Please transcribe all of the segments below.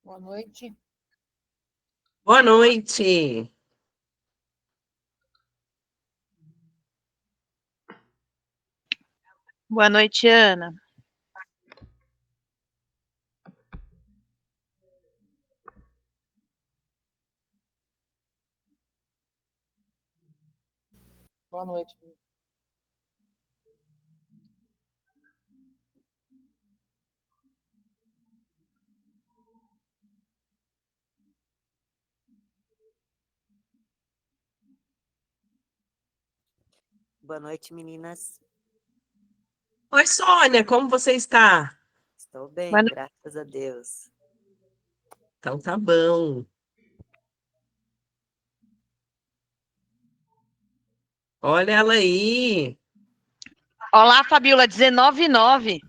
Boa noite. Boa noite. Boa noite, Ana. Boa noite. Boa noite, meninas. Oi, Sônia, como você está? Estou bem, Boa no- graças a Deus. Então tá bom. Olha ela aí. Olá, Fabiola, 19,9.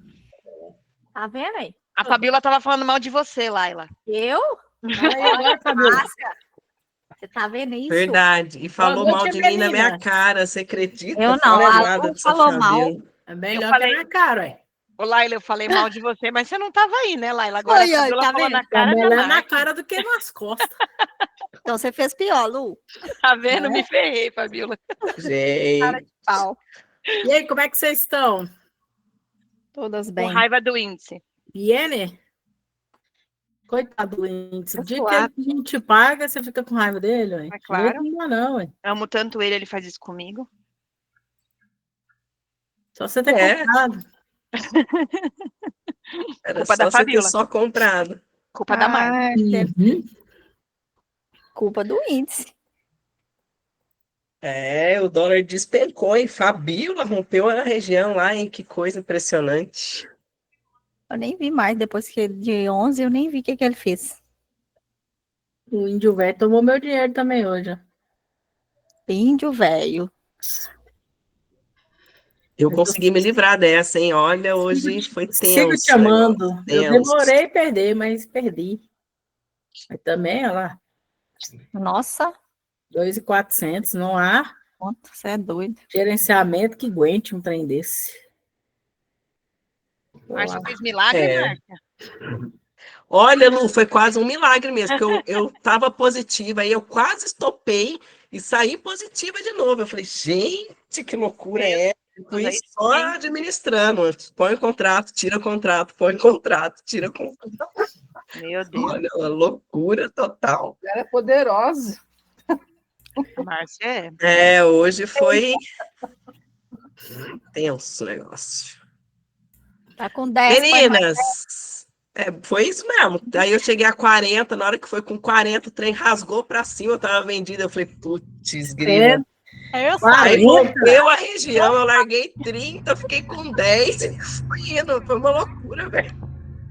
Tá vendo aí? A Fabiola tava falando mal de você, Laila. Eu? Fala aí agora, Fabiola. Márcia, você tá vendo isso? Verdade. E falou Boa mal noite, de mim na minha meninas. cara. Você acredita? Eu não, Fala a nada Lu pra você falou mal. saber. É melhor Eu falei- que na cara, ué. Ô, Laila, eu falei mal de você, mas você não tava aí, né, Laila? Agora Oi, a oi, Fabiola tá falou vendo? na É cara da melhor na Márcia. cara do que nas costas. Então você fez pior, Lu. Tá vendo? É? Me ferrei, Fabiola. Gente. Pau. E aí, como é que vocês estão? Todas Com bem. raiva do índice. Iene? Coitado do índice. O É dia que suave. ele não te paga, você fica com raiva dele, ué. É claro. Não dá não, ué. Amo tanto ele faz isso comigo. Só você ter É. comprado. Era Culpa só da você ter Fabiola. só comprado. Culpa da Márcia. Uhum. Culpa do índice. É, o dólar despencou, hein? Fabiola rompeu a região lá, hein? Que coisa impressionante. Eu nem vi mais. Depois que de 11, eu nem vi o que ele fez. O índio velho tomou meu dinheiro também hoje. Índio velho. Eu consegui me livrar dessa, hein? Olha, hoje foi Sigo te tenso o negócio. amando. Eu Tenso. demorei a perder, mas perdi. Mas também, olha lá, Nossa, 2.400, não há você é doido. gerenciamento que aguente um trem desse. Márcia fez milagre, É. Márcia? Olha, Lu, foi quase um milagre mesmo, porque eu tava positiva, aí eu quase estopei e saí positiva de novo. Eu falei, gente, que loucura é essa? Fui Aí só sim. administrando. Põe o contrato, tira o contrato, põe o contrato, tira o contrato. Meu Deus, Olha, uma loucura total. Ela é poderosa. a Márcia é. É, hoje foi tenso o negócio. Tá com 10. Meninas, foi isso mesmo. Aí eu cheguei a 40, na hora que foi com 40, o trem rasgou pra cima, eu tava vendida. Eu falei, putz, grila. Eu Aí sei. rompeu a região, eu larguei 30, fiquei com 10 e fui indo. Foi uma loucura, velho.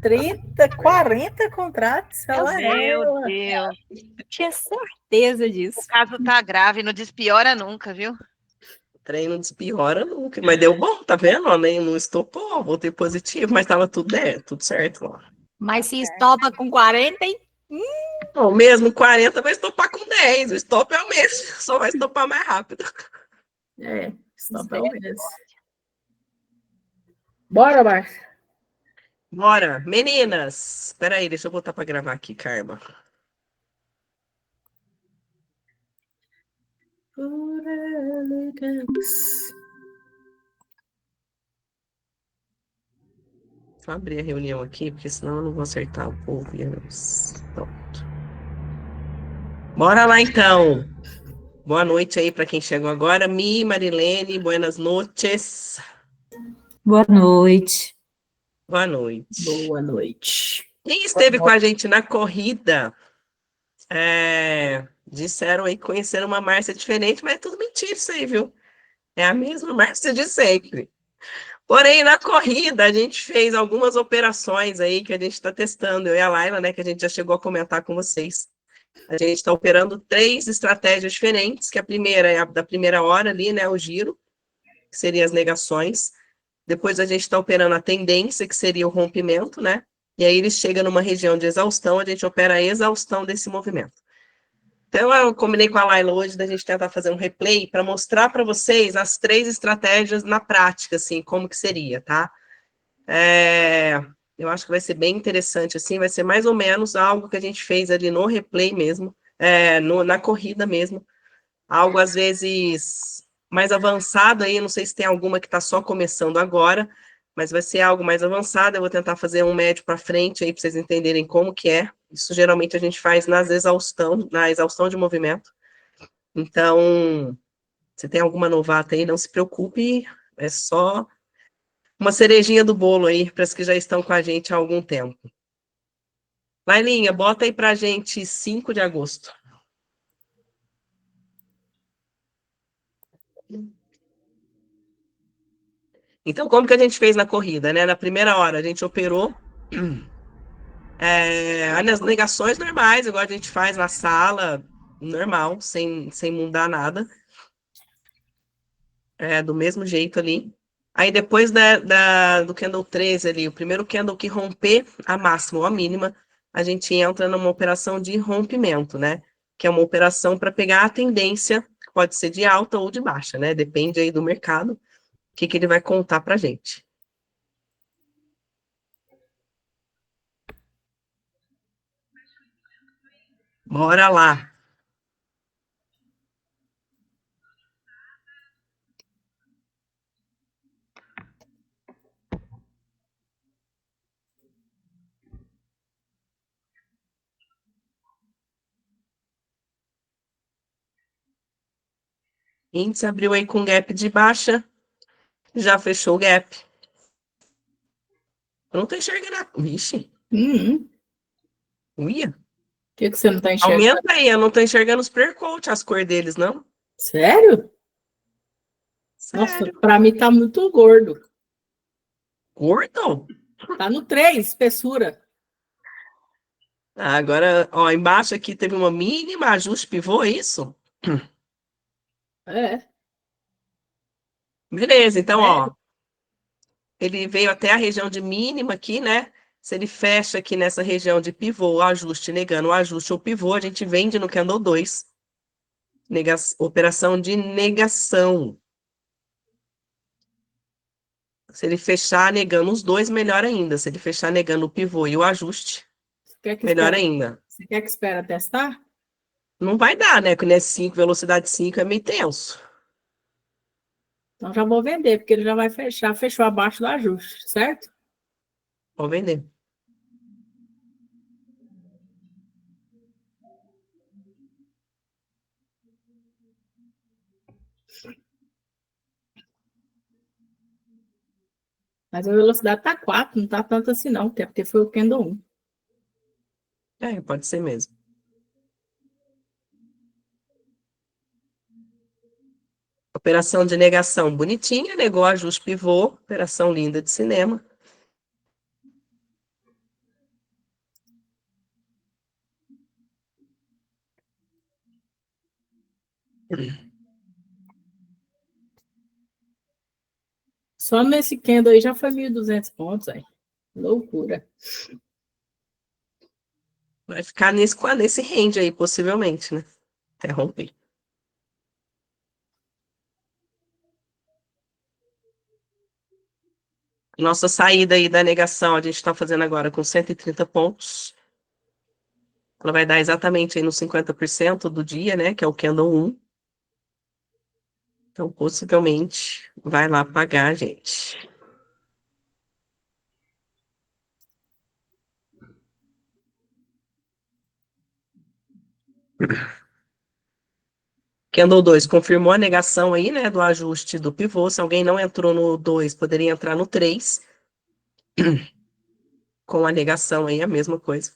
30, 40 contratos. Ela Meu Deus. Tinha certeza O disso. caso tá grave, não despiora nunca, viu? O trem não despiora nunca, mas deu bom, tá vendo? Ó, nem não estopou, voltei positivo, mas tava tudo certo lá. Mas se estopa com 40, hein? O mesmo 40 vai estopar com 10, o stop é o mesmo, só vai estopar mais rápido. é, stop é o mesmo. Bora, Márcia. Bora, meninas. Espera aí, deixa eu botar para gravar aqui, Karma. Deixa eu abrir a reunião aqui, porque senão eu não vou acertar o povo. Pronto. Bora lá, então. Boa noite aí para quem chegou agora. Mi, Marilene, buenas noches. Boa noite. Boa noite. Boa noite. Quem esteve com a gente na corrida, disseram aí que conheceram uma Márcia diferente, mas é tudo mentira isso aí, viu? É a mesma Márcia de sempre. Porém, na corrida, a gente fez algumas operações aí que a gente está testando, eu e a Laila, né, que a gente já chegou a comentar com vocês. A gente está operando 3 estratégias diferentes, que a primeira é a da primeira hora ali, né, o giro, que seria as negações. Depois a gente está operando a tendência, que seria o rompimento, né? E aí ele chega numa região de exaustão, a gente opera a exaustão desse movimento. Então, eu combinei com a Laila hoje da gente tentar fazer um replay para mostrar para vocês as 3 estratégias na prática, assim, como que seria, tá? Eu acho que vai ser bem interessante, assim, vai ser mais ou menos algo que a gente fez ali no replay mesmo, na corrida mesmo. Algo, às vezes, mais avançado aí, não sei se tem alguma que está só começando agora, mas vai ser algo mais avançado. Eu vou tentar fazer um médio para frente aí, para vocês entenderem como que é. Isso geralmente a gente faz na exaustão de movimento. Então, se tem alguma novata aí, não se preocupe, é só uma cerejinha do bolo aí para as que já estão com a gente há algum tempo. Lailinha, bota aí pra gente 5 de agosto. Então, como que a gente fez na corrida, né? Na primeira hora, a gente operou as negações normais, igual a gente faz na sala, normal, sem mudar nada. Do mesmo jeito ali. Aí, depois do candle 13 ali, o primeiro candle que romper a máxima ou a mínima, a gente entra numa operação de rompimento, né? Que é uma operação para pegar a tendência, que pode ser de alta ou de baixa, né? Depende aí do mercado, o que ele vai contar para a gente. Bora lá. Índice abriu aí com gap de baixa, já fechou o gap. Eu não tô enxergando a... Vixe, uia. Que você não tá enxergando? Aumenta aí, eu não tô enxergando os pre-coach, as cores deles, não. Sério? Nossa, Sério. pra mim tá muito gordo. Gordo? Tá no 3, espessura. Agora, ó, embaixo aqui teve uma mínima ajuste pivô, é isso? É. Beleza, então, Sério? ó, ele veio até a região de mínima aqui, né? Se ele fecha aqui nessa região de pivô, o ajuste, negando o ajuste ou pivô, a gente vende no candle 2. Operação de negação. Se ele fechar negando os dois, melhor ainda. Se ele fechar negando o pivô e o ajuste, melhor ainda. Você quer que espera testar? Não vai dar, né? Porque nesse 5, velocidade 5 é meio tenso. Então já vou vender, porque ele já vai fechar. Fechou abaixo do ajuste, certo? Vou vender. Mas a velocidade tá 4, não tá tanto assim não, até porque foi o candle 1. Pode ser mesmo. Operação de negação bonitinha, negou ajuste pivô, operação linda de cinema. Só nesse candle aí já foi 1.200 pontos, aí. Loucura. Vai ficar nesse range aí, possivelmente, né? Até romper. Nossa saída aí da negação, a gente está fazendo agora com 130 pontos. Ela vai dar exatamente aí nos 50% do dia, né? Que é o candle 1. Então, possivelmente, vai lá pagar a gente. Candle 2 confirmou a negação aí, né, do ajuste do pivô. Se alguém não entrou no 2, poderia entrar no 3. Com a negação aí, a mesma coisa.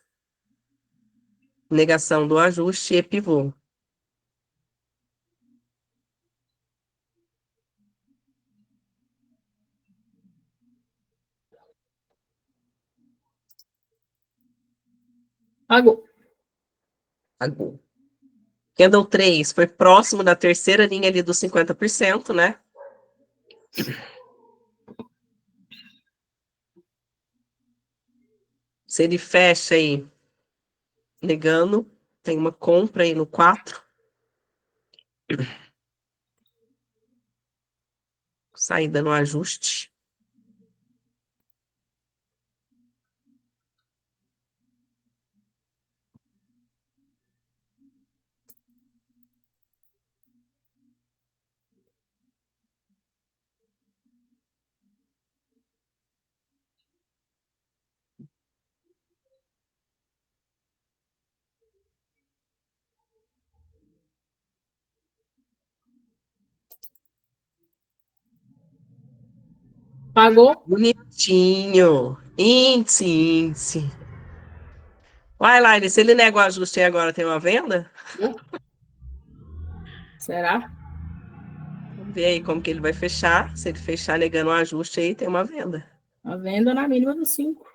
Negação do ajuste e pivô. Pagou. Pagou. Candle 3 foi próximo da terceira linha ali dos 50%, né? Se ele fecha aí, negando, tem uma compra aí no 4. Saída no ajuste. Pagou? Bonitinho. Índice. Vai lá, se ele nega o ajuste e agora tem uma venda, Será? vamos ver aí como que ele vai fechar. Se ele fechar negando o ajuste aí, tem uma venda. A venda na mínima dos 5.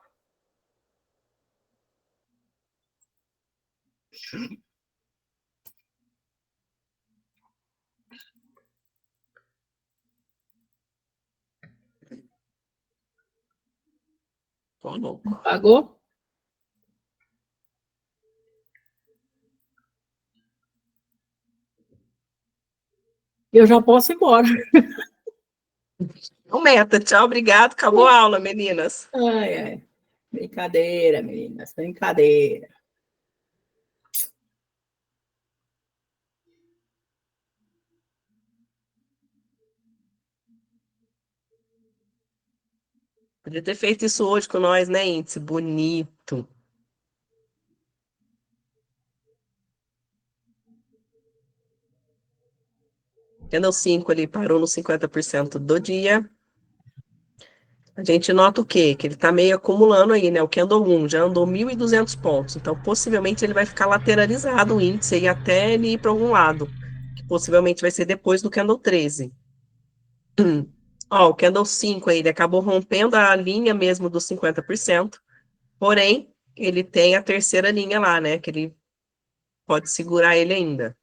Tô louco. Pagou? Eu já posso ir embora. Meta, tchau, obrigado. Acabou a aula, meninas. Ai, ai. Brincadeira, meninas. Brincadeira. Podia ter feito isso hoje com nós, né, Índice? Bonito. Candle 5 ali parou no 50% do dia. A gente nota o quê? Que ele está meio acumulando aí, né? O Candle 1 já andou 1.200 pontos. Então, possivelmente, ele vai ficar lateralizado o índice aí até ele ir para algum lado. Que possivelmente vai ser depois do Candle 13. Ó, o Candle 5 aí, ele acabou rompendo a linha mesmo dos 50%. Porém, ele tem a terceira linha lá, né? Que ele pode segurar ele ainda.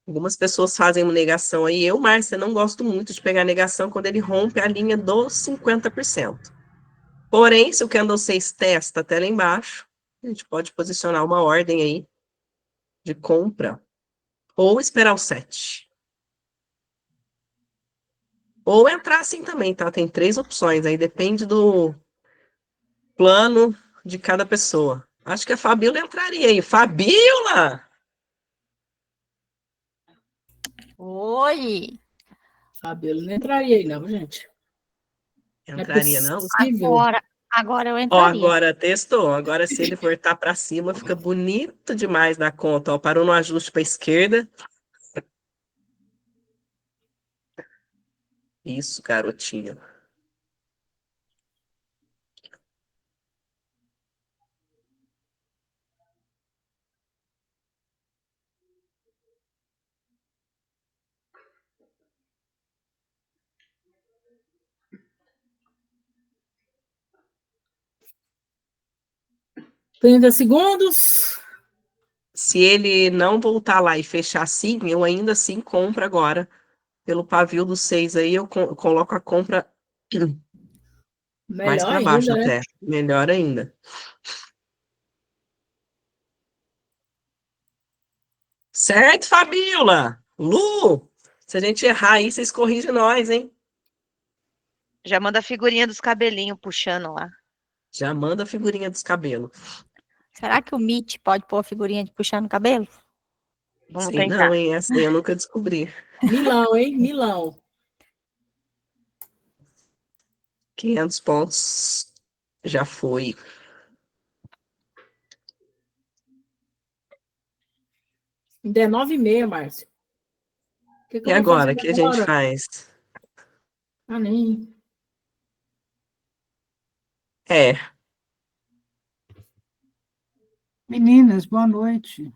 Algumas pessoas fazem uma negação aí. Eu, Márcia, não gosto muito de pegar negação quando ele rompe a linha dos 50%. Porém, se o Candle 6 testa até lá embaixo, a gente pode posicionar uma ordem aí de compra. Ou esperar o 7. Ou entrar assim também, tá? Tem 3 opções. Aí depende do plano de cada pessoa. Acho que a Fabíola entraria aí. Fabíola! Oi! Fabíola não entraria aí, não, gente. Entraria, não? Possível. Agora eu Ó, entraria. agora testou. Agora, se ele voltar para cima, fica bonito demais na conta. Ó, parou no ajuste para a esquerda. Isso, garotinho. Trinta segundos. Se ele não voltar lá e fechar assim, eu ainda assim compro agora. Pelo pavio do 6 aí, eu coloco a compra mais Melhor para baixo ainda, né? até. Melhor ainda. Certo, Fabíola? Lu, se a gente errar aí, vocês corrigem nós, hein? Já manda a figurinha dos cabelinhos puxando lá. Já manda a figurinha dos cabelos. Será que o Mitch pode pôr a figurinha de puxar no cabelo? Vamos Sei tentar. não, hein? Essa aí eu nunca descobri. Milão, hein? Milão. 500 pontos. Já foi. Ainda é 9h30, Márcio. O que E eu vou fazer agora, o que a gente agora? faz? Ah, nem. É, Meninas, boa noite.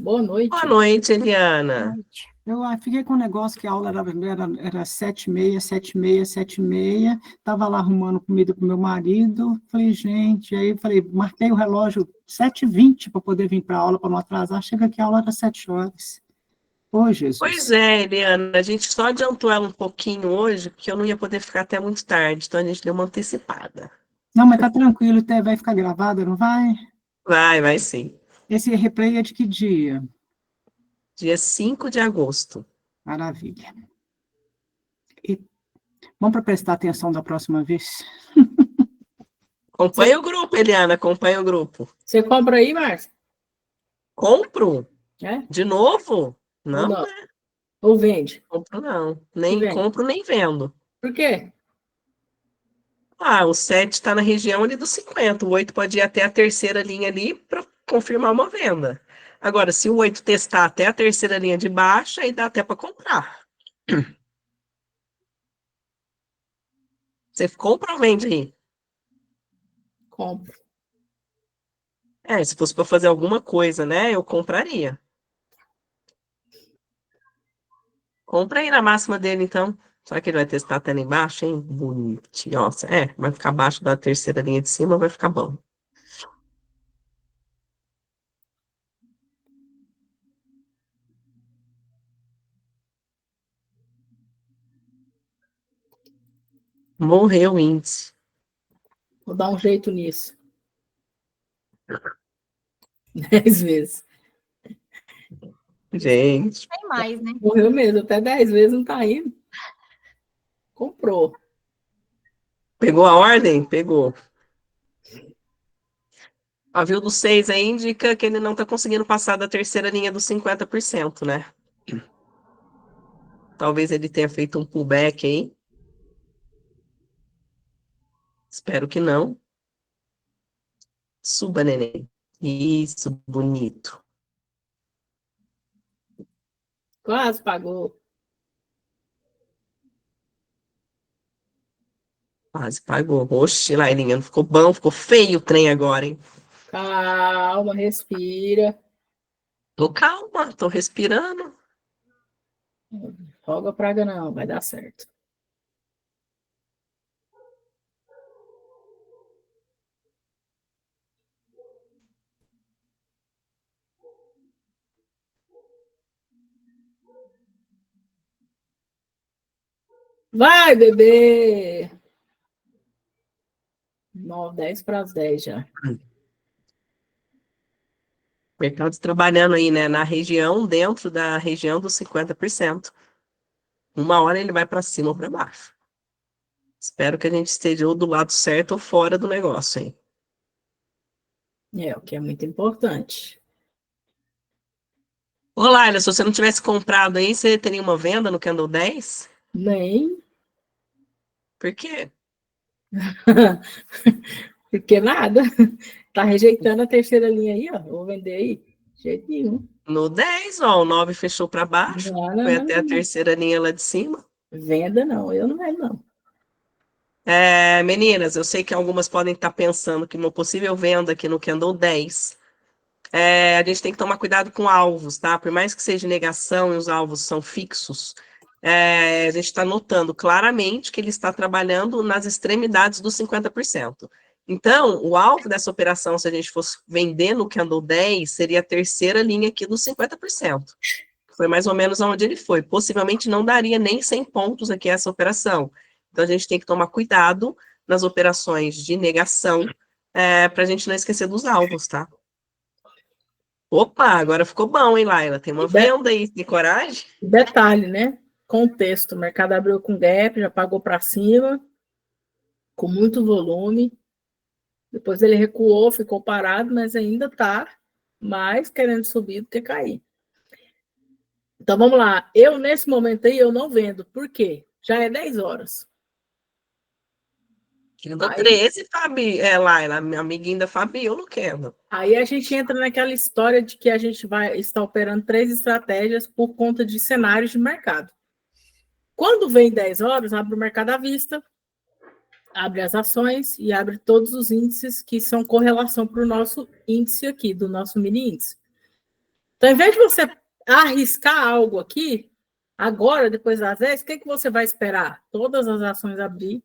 Boa boa noite. noite, Eliana. Eu fiquei com um negócio que a aula era 7h30, 7h30, 7h30. Estava lá arrumando comida para o meu marido. Falei, gente, aí falei, marquei o relógio 7h20 para poder vir para a aula, para não atrasar. Chega que a aula era 7 horas. Ô, Jesus. Pois é, Eliana, a gente só adiantou ela um pouquinho hoje, porque eu não ia poder ficar até muito tarde, então a gente deu uma antecipada. Não, mas tá tranquilo, até vai ficar gravada, não vai? Vai sim. Esse replay é de que dia? Dia 5 de agosto. Maravilha. E vamos para prestar atenção da próxima vez? Acompanha o grupo, Eliana, acompanha o grupo. Você compra aí, Márcio? Compro? É? De novo? Ou Não, não? né? Ou vende? Compro não. Que Nem vende? compro, nem vendo. Por quê? Ah, o 7 está na região ali dos 50. O 8 pode ir até a terceira linha ali para confirmar uma venda. Agora, se o 8 testar até a terceira linha de baixo, aí dá até para comprar. Você compra ou vende aí? Compro. Se fosse para fazer alguma coisa, né? Eu compraria. Compra aí na máxima dele, então. Será que ele vai testar até lá embaixo, hein? Bonitinho. Nossa, vai ficar abaixo da terceira linha de cima, vai ficar bom. Morreu o índice. Vou dar um jeito nisso. 10 vezes. Gente, Tem mais, né? Morreu mesmo, até 10 vezes não tá indo. Comprou. pegou a ordem? Pegou. A viu do 6 aí indica que ele não está conseguindo passar da terceira linha dos 50%, né? Talvez ele tenha feito um pullback aí. Espero que não. Suba, neném. Isso, bonito. Quase pagou. Quase pagou. Oxe, Lailinha, não ficou bom, ficou feio o trem agora, hein? Calma, respira. Tô calma, tô respirando. Roga praga não, vai dar certo. Vai, bebê! 9, 10 para as 10 já. Mercado trabalhando aí, né? Na região, dentro da região dos 50%. Uma hora ele vai para cima ou para baixo. Espero que a gente esteja ou do lado certo ou fora do negócio, hein? O que é muito importante. Ô, Laila, se você não tivesse comprado aí, você teria uma venda no Candle 10? Nem. Por quê? Porque nada. Tá rejeitando a terceira linha aí, ó. Vou vender aí. De jeito nenhum. No 10, ó, o 9 fechou para baixo, Não, foi não, até a não. terceira linha lá de cima. Venda não, eu não vendo não. Meninas, eu sei que algumas podem estar pensando que uma possível venda aqui no Candle 10, a gente tem que tomar cuidado com alvos, tá? Por mais que seja negação e os alvos são fixos, a gente está notando claramente que ele está trabalhando nas extremidades dos 50%. Então, o alvo dessa operação, se a gente fosse vender no Candle 10, seria a terceira linha aqui dos 50%. Foi mais ou menos onde ele foi. Possivelmente não daria nem 100 pontos aqui essa operação. Então, a gente tem que tomar cuidado nas operações de negação, para a gente não esquecer dos alvos, tá? Opa, agora ficou bom, hein, Laila? Tem uma venda aí, de coragem? Detalhe, né? Contexto, o mercado abriu com gap, já pagou para cima, com muito volume. Depois ele recuou, ficou parado, mas ainda está mais querendo subir do que cair. Então vamos lá. Eu, nesse momento aí, eu não vendo. Por quê? Já é 10 horas. Candle 13, Fabi, Laila, minha amiguinha da Fabi, eu não quero. Aí a gente entra naquela história de que a gente vai estar operando 3 estratégias por conta de cenários de mercado. Quando vem 10 horas, abre o mercado à vista, abre as ações e abre todos os índices que são correlação para o nosso índice aqui, do nosso mini índice. Então, em vez de você arriscar algo aqui, agora, depois das 10, o que você vai esperar? Todas as ações abrir,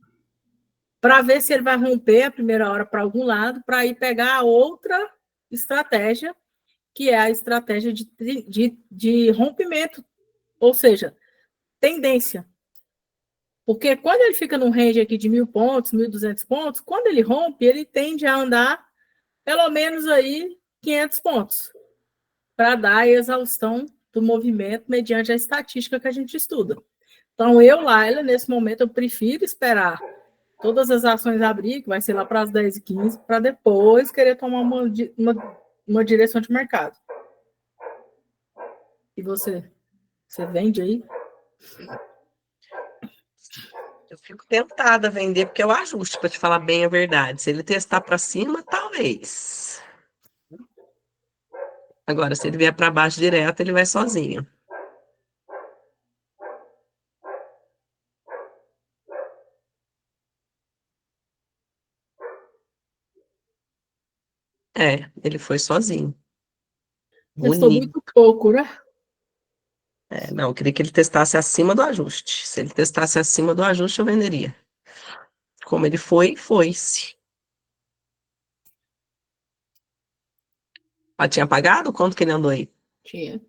para ver se ele vai romper a primeira hora para algum lado, para ir pegar a outra estratégia, que é a estratégia de rompimento, ou seja, tendência. Porque quando ele fica num range aqui de 1.000 pontos, 1.200 pontos, quando ele rompe, ele tende a andar pelo menos aí 500 pontos, para dar a exaustão do movimento mediante a estatística que a gente estuda. Então, eu, Laila, nesse momento, eu prefiro esperar todas as ações abrir, que vai ser lá para as 10h15, para depois querer tomar uma direção de mercado. E você? Você vende aí? Eu fico tentada a vender, porque eu ajusto, para te falar bem a verdade. Se ele testar para cima, talvez. Agora, se ele vier para baixo direto, ele vai sozinho. Ele foi sozinho. Testou Bonito. muito pouco, né? Não, eu queria que ele testasse acima do ajuste. Se ele testasse acima do ajuste, eu venderia. Como ele foi, foi-se. Ah, tinha pagado? Quanto que ele andou aí? Tinha.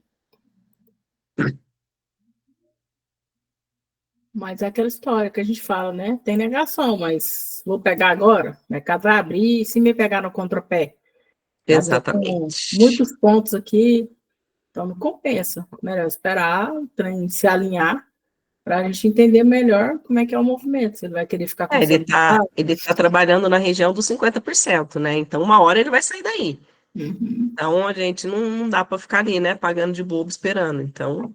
Mas é aquela história que a gente fala, né? Tem negação, mas vou pegar agora, o mercado vai abrir, e se me pegar no contrapé, já estou com Exatamente. muitos pontos aqui, então não compensa. Melhor esperar o trem se alinhar para a gente entender melhor como é que é o movimento. Se ele vai querer ficar Ele consolidado. tá trabalhando na região dos 50%, né? Então, uma hora ele vai sair daí. Uhum. Então, a gente não dá para ficar ali, né? Pagando de bobo esperando. Então,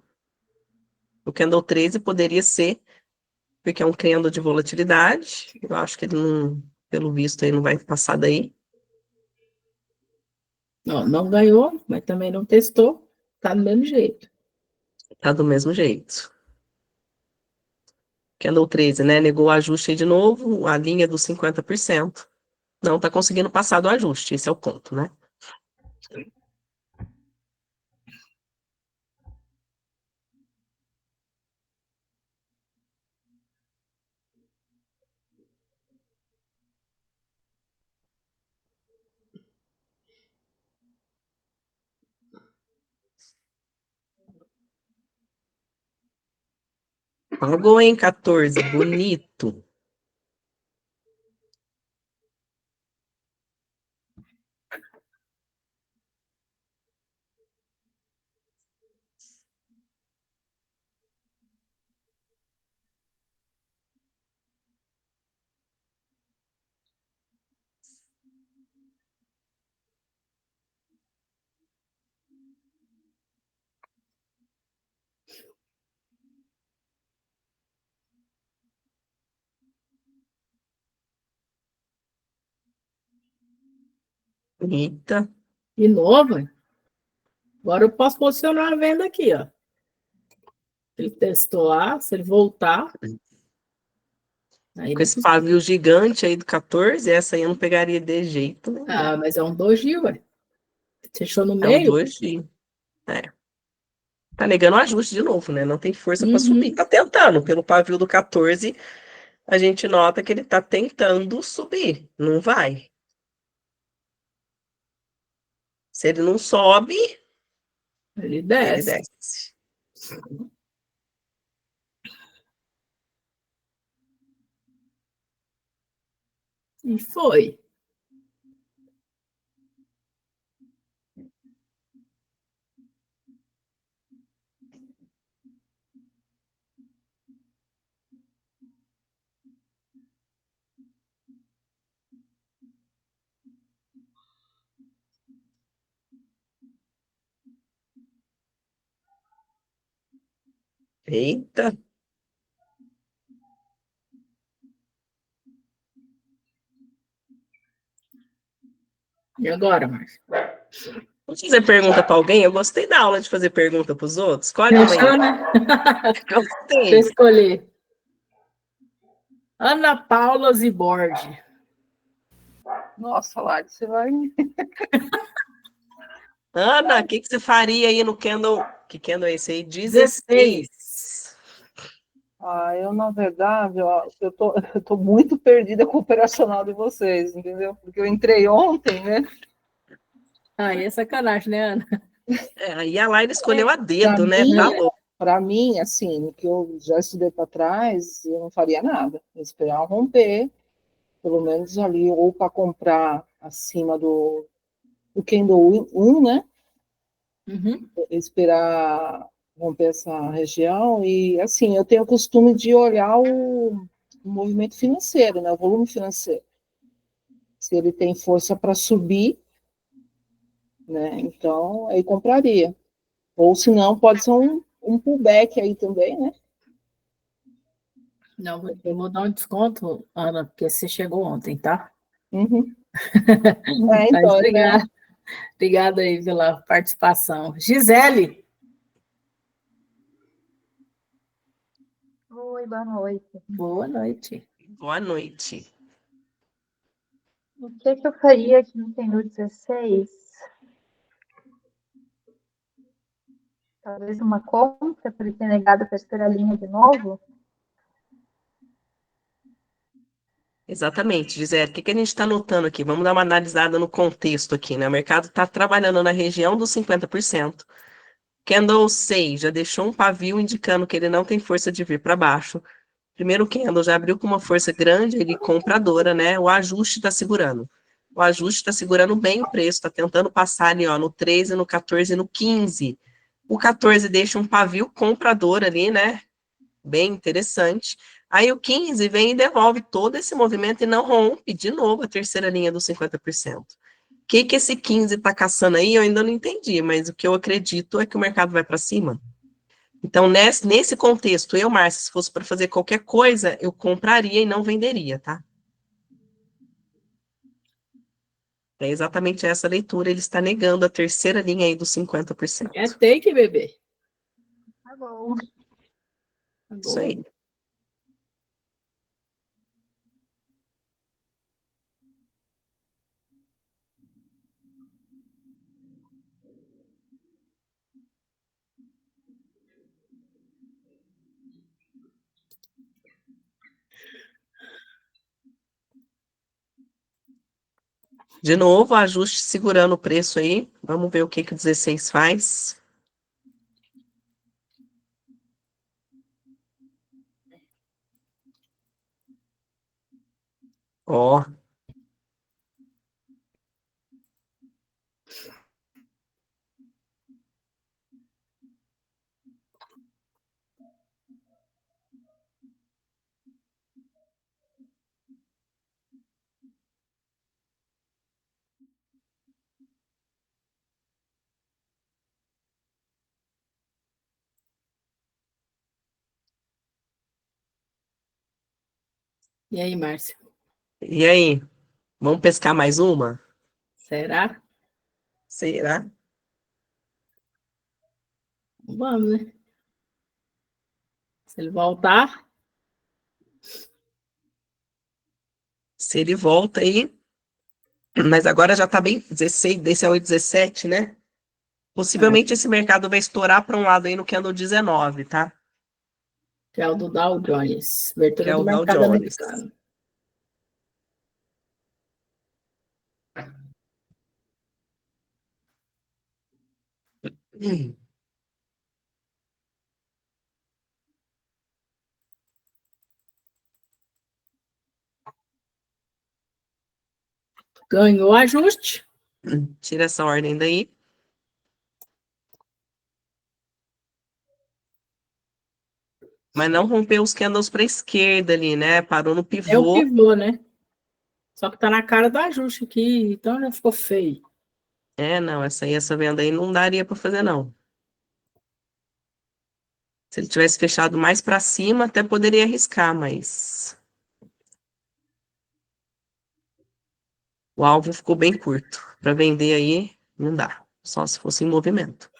o candle 13 poderia ser, porque é um candle de volatilidade. Eu acho que ele não, pelo visto, aí não vai passar daí. Não ganhou, mas também não testou, tá do mesmo jeito. Tá do mesmo jeito. Candle 13, né? Negou o ajuste aí de novo, a linha dos 50%. Não tá conseguindo passar do ajuste, esse é o ponto, né? Pagou em 14, bonito. Eita, De novo, hein? Agora eu posso posicionar a venda aqui, ó. Ele testou lá, se ele voltar, aí com não é esse possível. pavio gigante aí do 14, essa aí eu não pegaria de jeito nenhum. Ah, mas é um doji, ué. Fechou no É um meio? doji. É. Tá negando o ajuste de novo, né? Não tem força para subir. Uhum. Tá tentando. Pelo pavio do 14, a gente nota que ele tá tentando subir. Não vai. Se ele não sobe, Ele ele desce. desce. E foi. Eita. E agora, Márcio? Vou fazer pergunta para alguém. Eu gostei da aula de fazer pergunta para os outros. Escolhe uma Fechou, aí. né? Deixa eu Gostei. escolher. Ana Paula Zibordi. Nossa, Lari, você vai. Ana, o que você faria aí no candle? Que candle é esse aí? 16. 16. Eu, na verdade, ó, eu tô muito perdida com o operacional de vocês, entendeu? Porque eu entrei ontem, né? Aí é sacanagem, né, Ana? Aí a Laila escolheu a Para dedo, né? mim, Tá louco. para mim, assim, que eu já estudei para trás, eu não faria nada. Eu esperar romper, pelo menos ali, ou para comprar acima do Candle 1, né? Uhum. Esperar romper essa região. E, assim, eu tenho o costume de olhar o movimento financeiro, né? O volume financeiro. Se ele tem força para subir, né? Então, aí compraria. Ou se não, pode ser um pullback aí também, né? Não, eu vou dar um desconto, Ana, porque você chegou ontem, tá? Uhum. Mas Então, né? obrigada aí pela participação. Gisele. Oi, boa noite. Boa noite. Boa noite. O que que eu faria aqui no Tendo 16? Talvez uma compra para ele ter negado para esperar a linha de novo? Exatamente, Gisele. O que que a gente está notando aqui? Vamos dar uma analisada no contexto aqui, né? O mercado está trabalhando na região dos 50%. Candle 6 já deixou um pavio indicando que ele não tem força de vir para baixo. Primeiro candle já abriu com uma força grande, ele compradora, né? O ajuste está segurando. O ajuste está segurando bem o preço, está tentando passar ali, ó, no 13, no 14 e no 15. O 14 deixa um pavio comprador ali, né? Bem interessante. Aí o 15 vem e devolve todo esse movimento e não rompe de novo a terceira linha dos 50%. O que que esse 15 está caçando aí, eu ainda não entendi, mas o que eu acredito é que o mercado vai para cima. Então, nesse contexto, eu, Márcia, se fosse para fazer qualquer coisa, eu compraria e não venderia, tá? É exatamente essa leitura, ele está negando a terceira linha aí dos 50%. É take, bebê. Tá bom. Tá Isso aí. bom. De novo, ajuste segurando o preço aí. Vamos ver o que que o 16 faz. Ó, E aí, Márcia? e aí? Vamos pescar mais uma? Será? Será? Vamos, né? Se ele voltar, Se ele volta aí, mas agora já tá bem 16, desse é o 17, né? Possivelmente esse mercado vai estourar para um lado aí no candle 19, tá? que é o do Dow Jones, Que abertura é do o Dow mercado Jones. americano. Hum. Ganhou ajuste. Tira essa ordem daí. Mas não rompeu os candles para a esquerda ali, né? Parou no É o pivô. pivô, né? Só que tá na cara do ajuste aqui, então já ficou feio. É, não, essa venda aí não daria para fazer, não. Se ele tivesse fechado mais para cima, até poderia arriscar, mas o alvo ficou bem curto. Para vender aí, não dá. Só se fosse em movimento.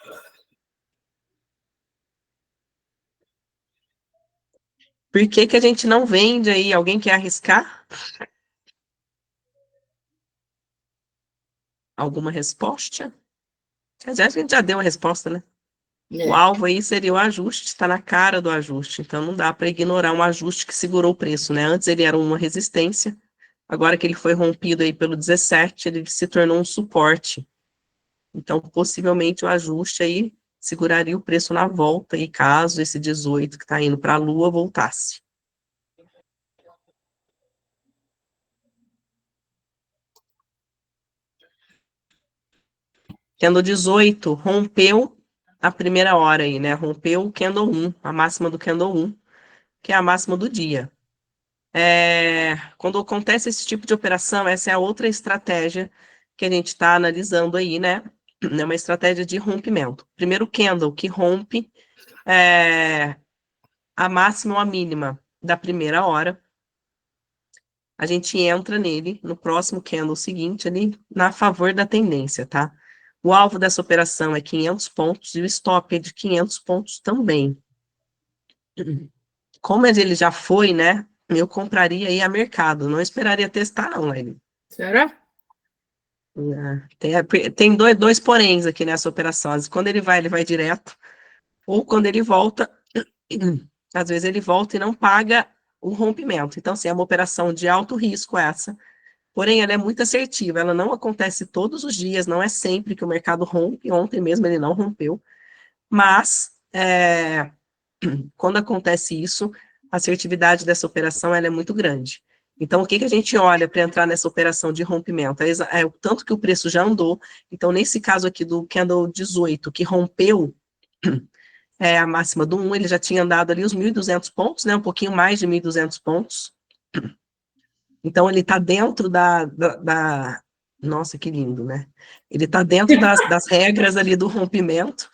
Por que que a gente não vende aí? Alguém quer arriscar? Alguma resposta? A gente já deu a resposta, né? O É. alvo aí seria o ajuste, está na cara do ajuste. Então não dá para ignorar um ajuste que segurou o preço, né? Antes ele era uma resistência, agora que ele foi rompido aí pelo 17, ele se tornou um suporte. Então, possivelmente o ajuste aí seguraria o preço na volta, e caso esse 18 que está indo para a Lua voltasse. Candle 18 rompeu a primeira hora aí, né? Rompeu o candle 1, a máxima do candle 1, que é a máxima do dia. Quando acontece esse tipo de operação, essa é a outra estratégia que a gente está analisando aí, né? É uma estratégia de rompimento. Primeiro candle que rompe a máxima ou a mínima da primeira hora. A gente entra nele no próximo candle seguinte, ali, na favor da tendência, tá? O alvo dessa operação é 500 pontos e o stop é de 500 pontos também. Como ele já foi, né? Eu compraria aí a mercado, não esperaria testar, não, Lely. Será? Tem dois poréns aqui nessa operação. Quando ele vai direto, ou quando ele volta, às vezes ele volta e não paga o rompimento. Então, assim, é uma operação de alto risco essa, porém ela é muito assertiva, ela não acontece todos os dias, não é sempre que o mercado rompe, ontem mesmo ele não rompeu, mas quando acontece isso, a assertividade dessa operação ela é muito grande. Então, o que a gente olha para entrar nessa operação de rompimento? É o tanto que o preço já andou. Então, nesse caso aqui do candle 18, que rompeu a máxima do 1, ele já tinha andado ali os 1.200 pontos, né, um pouquinho mais de 1.200 pontos. Então, ele está dentro Nossa, que lindo, né? Ele está dentro das regras ali do rompimento.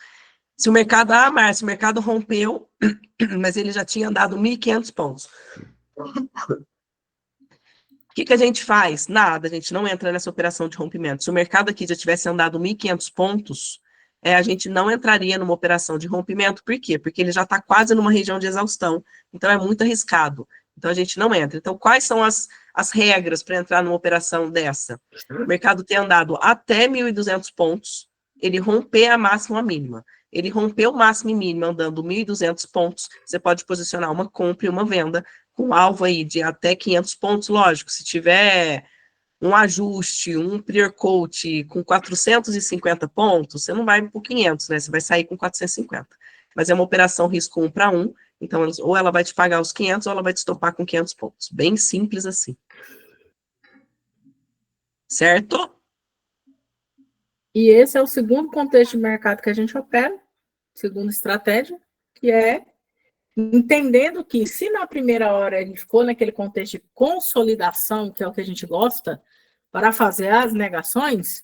Se o mercado... Márcio, o mercado rompeu, mas ele já tinha andado 1.500 pontos. O que a gente faz? Nada, a gente não entra nessa operação de rompimento. Se o mercado aqui já tivesse andado 1.500 pontos, a gente não entraria numa operação de rompimento. Por quê? Porque ele já está quase numa região de exaustão. Então, é muito arriscado. Então, a gente não entra. Então, quais são as regras para entrar numa operação dessa? O mercado ter andado até 1.200 pontos, ele romper a máxima ou a mínima. Ele rompeu o máximo e mínimo andando 1.200 pontos, você pode posicionar uma compra e uma venda com alvo aí de até 500 pontos, lógico, se tiver um ajuste, um pre-coat com 450 pontos, você não vai por 500, né? Você vai sair com 450. Mas é uma operação risco 1 para 1, então ou ela vai te pagar os 500 ou ela vai te estopar com 500 pontos. Bem simples assim. Certo? E esse é o segundo contexto de mercado que a gente opera, segunda estratégia, que é entendendo que se na primeira hora ele ficou naquele contexto de consolidação, que é o que a gente gosta, para fazer as negações,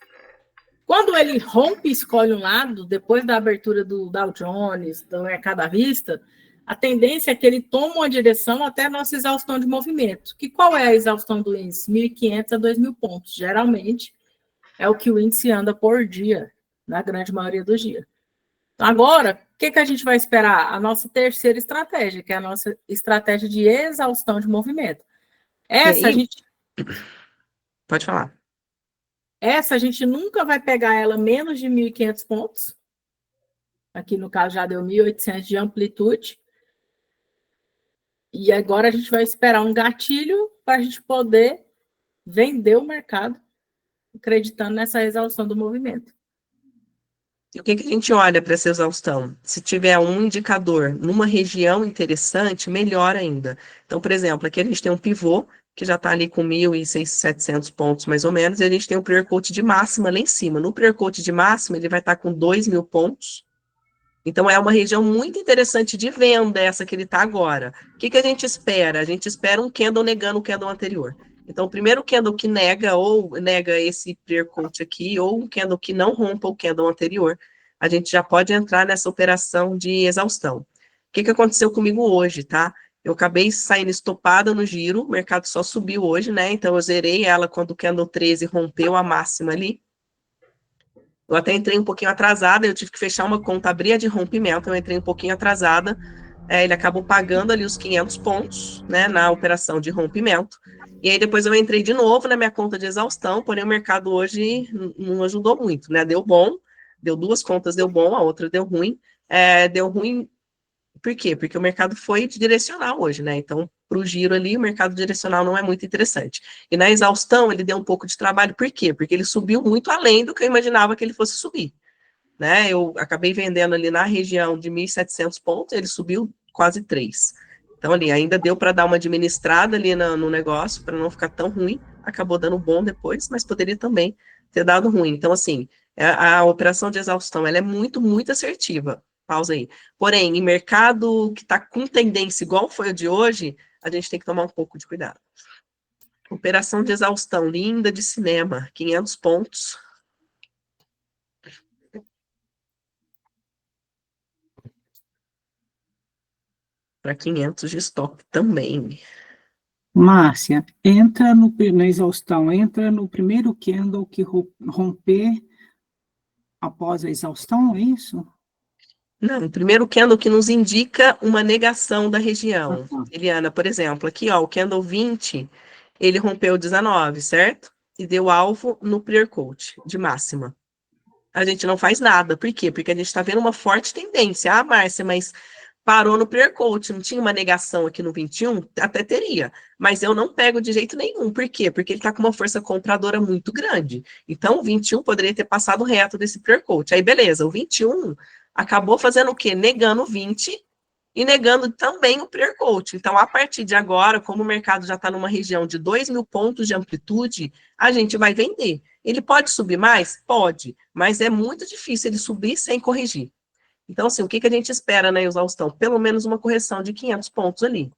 quando ele rompe e escolhe um lado, depois da abertura do Dow Jones, do mercado à vista, a tendência é que ele tome uma direção até a nossa exaustão de movimento. Que qual é a exaustão do índice? 1.500 a 2.000 pontos. Geralmente, é o que o índice anda por dia, na grande maioria dos dias. Agora, o que a gente vai esperar? A nossa terceira estratégia, que é a nossa estratégia de exaustão de movimento. Essa a gente... Pode falar. Essa a gente nunca vai pegar ela menos de 1.500 pontos. Aqui no caso já deu 1.800 de amplitude. E agora a gente vai esperar um gatilho para a gente poder vender o mercado, acreditando nessa exaustão do movimento. E o que a gente olha para essa exaustão? Se tiver um indicador numa região interessante, melhor ainda. Então, por exemplo, aqui a gente tem um pivô, que já está ali com 1.700 pontos, mais ou menos, e a gente tem um pre-coat de máxima lá em cima. No pre-coat de máxima, ele vai estar com 2.000 pontos. Então, é uma região muito interessante de venda, essa que ele está agora. O que a gente espera? A gente espera um candle negando o candle anterior. Então, o primeiro candle que nega, ou nega esse pre-coat aqui, ou um candle que não rompa o candle anterior, a gente já pode entrar nessa operação de exaustão. O que aconteceu comigo hoje, tá? Eu acabei saindo estopada no giro, o mercado só subiu hoje, né? Então, eu zerei ela quando o candle 13 rompeu a máxima ali. Eu até entrei um pouquinho atrasada, eu tive que fechar uma conta, abrir a de rompimento, eu entrei um pouquinho atrasada, ele acabou pagando ali os 500 pontos, né, na operação de rompimento, e aí depois eu entrei de novo na minha conta de exaustão, porém o mercado hoje não ajudou muito, né, deu bom, deu 2 contas, deu bom, a outra deu ruim, por quê? Porque o mercado foi direcional hoje, né? Então, para o giro ali, o mercado direcional não é muito interessante. E na exaustão, ele deu um pouco de trabalho, por quê? Porque ele subiu muito além do que eu imaginava que ele fosse subir, né? Eu acabei vendendo ali na região de 1.700 pontos, ele subiu quase 3. Então, ali, ainda deu para dar uma administrada ali no negócio, para não ficar tão ruim. Acabou dando bom depois, mas poderia também ter dado ruim. Então, assim, a operação de exaustão, ela é muito, muito assertiva. Pausa aí. Porém, em mercado que está com tendência igual foi o de hoje, a gente tem que tomar um pouco de cuidado. Operação de exaustão, linda de cinema, 500 pontos. Para 500 de stop também. Márcia, entra na exaustão, entra no primeiro candle que romper após a exaustão, é isso? Não, o primeiro candle que nos indica uma negação da região. Eliana, por exemplo, aqui, ó, o candle 20, ele rompeu 19, certo? e deu alvo no pre-coach de máxima. A gente não faz nada. Por quê? Porque a gente está vendo uma forte tendência. Ah, Márcia, mas parou no pre-coach, não tinha uma negação aqui no 21? Até teria, mas eu não pego de jeito nenhum. Por quê? Porque ele está com uma força compradora muito grande. Então, o 21 poderia ter passado reto desse pre-coach. Aí, beleza, o 21 acabou fazendo o quê? Negando o 20 e negando também o pre-coach. Então, a partir de agora, como o mercado já está numa região de 2.000 pontos de amplitude, a gente vai vender. Ele pode subir mais? Pode, mas é muito difícil ele subir sem corrigir. Então, assim, o que a gente espera na exaustão? Pelo menos uma correção de 500 pontos ali.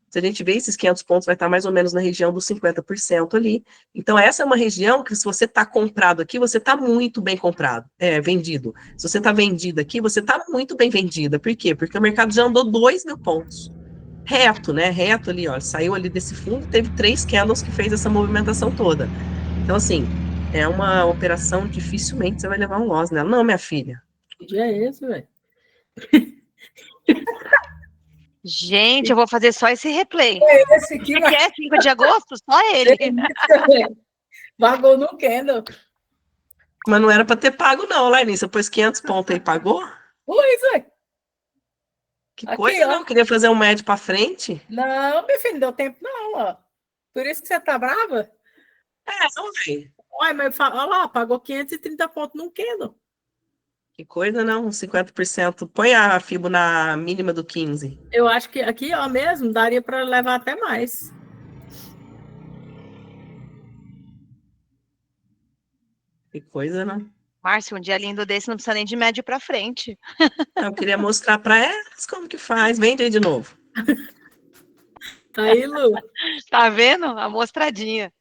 Se a gente vê esses 500 pontos, vai estar mais ou menos na região dos 50% ali. Então, essa é uma região que, se você está comprado aqui, você está muito bem comprado, vendido. Se você está vendido aqui, você está muito bem vendida. Por quê? Porque o mercado já andou 2.000 pontos. Reto, né? Reto ali, ó. Saiu ali desse fundo, teve 3 candles que fez essa movimentação toda. Então, assim, é uma operação, dificilmente você vai levar um loss nela. Não, minha filha. Que dia é esse, velho? Gente, eu vou fazer só esse replay. Esse aqui Que é 5 de agosto? Só ele. Vagou no candle. Mas não era para ter pago, não, Laine. Você pôs 500 pontos aí, pagou? Pois é. Que Aqui, coisa, ó. não? Queria fazer um médio para frente? Não, meu filho, não deu tempo, não, ó. Por isso que você tá brava? Não, velho. Olha, mas olha lá, pagou 530 pontos num candle. Que coisa, não? 50%. Põe a FIBO na mínima do 15. Eu acho que aqui, ó, mesmo, daria para levar até mais. Que coisa, não? Márcio, um dia lindo desse não precisa nem de médio para frente. Eu queria mostrar para elas como que faz. Vende aí de novo. Aí, Lu. Tá vendo? A mostradinha.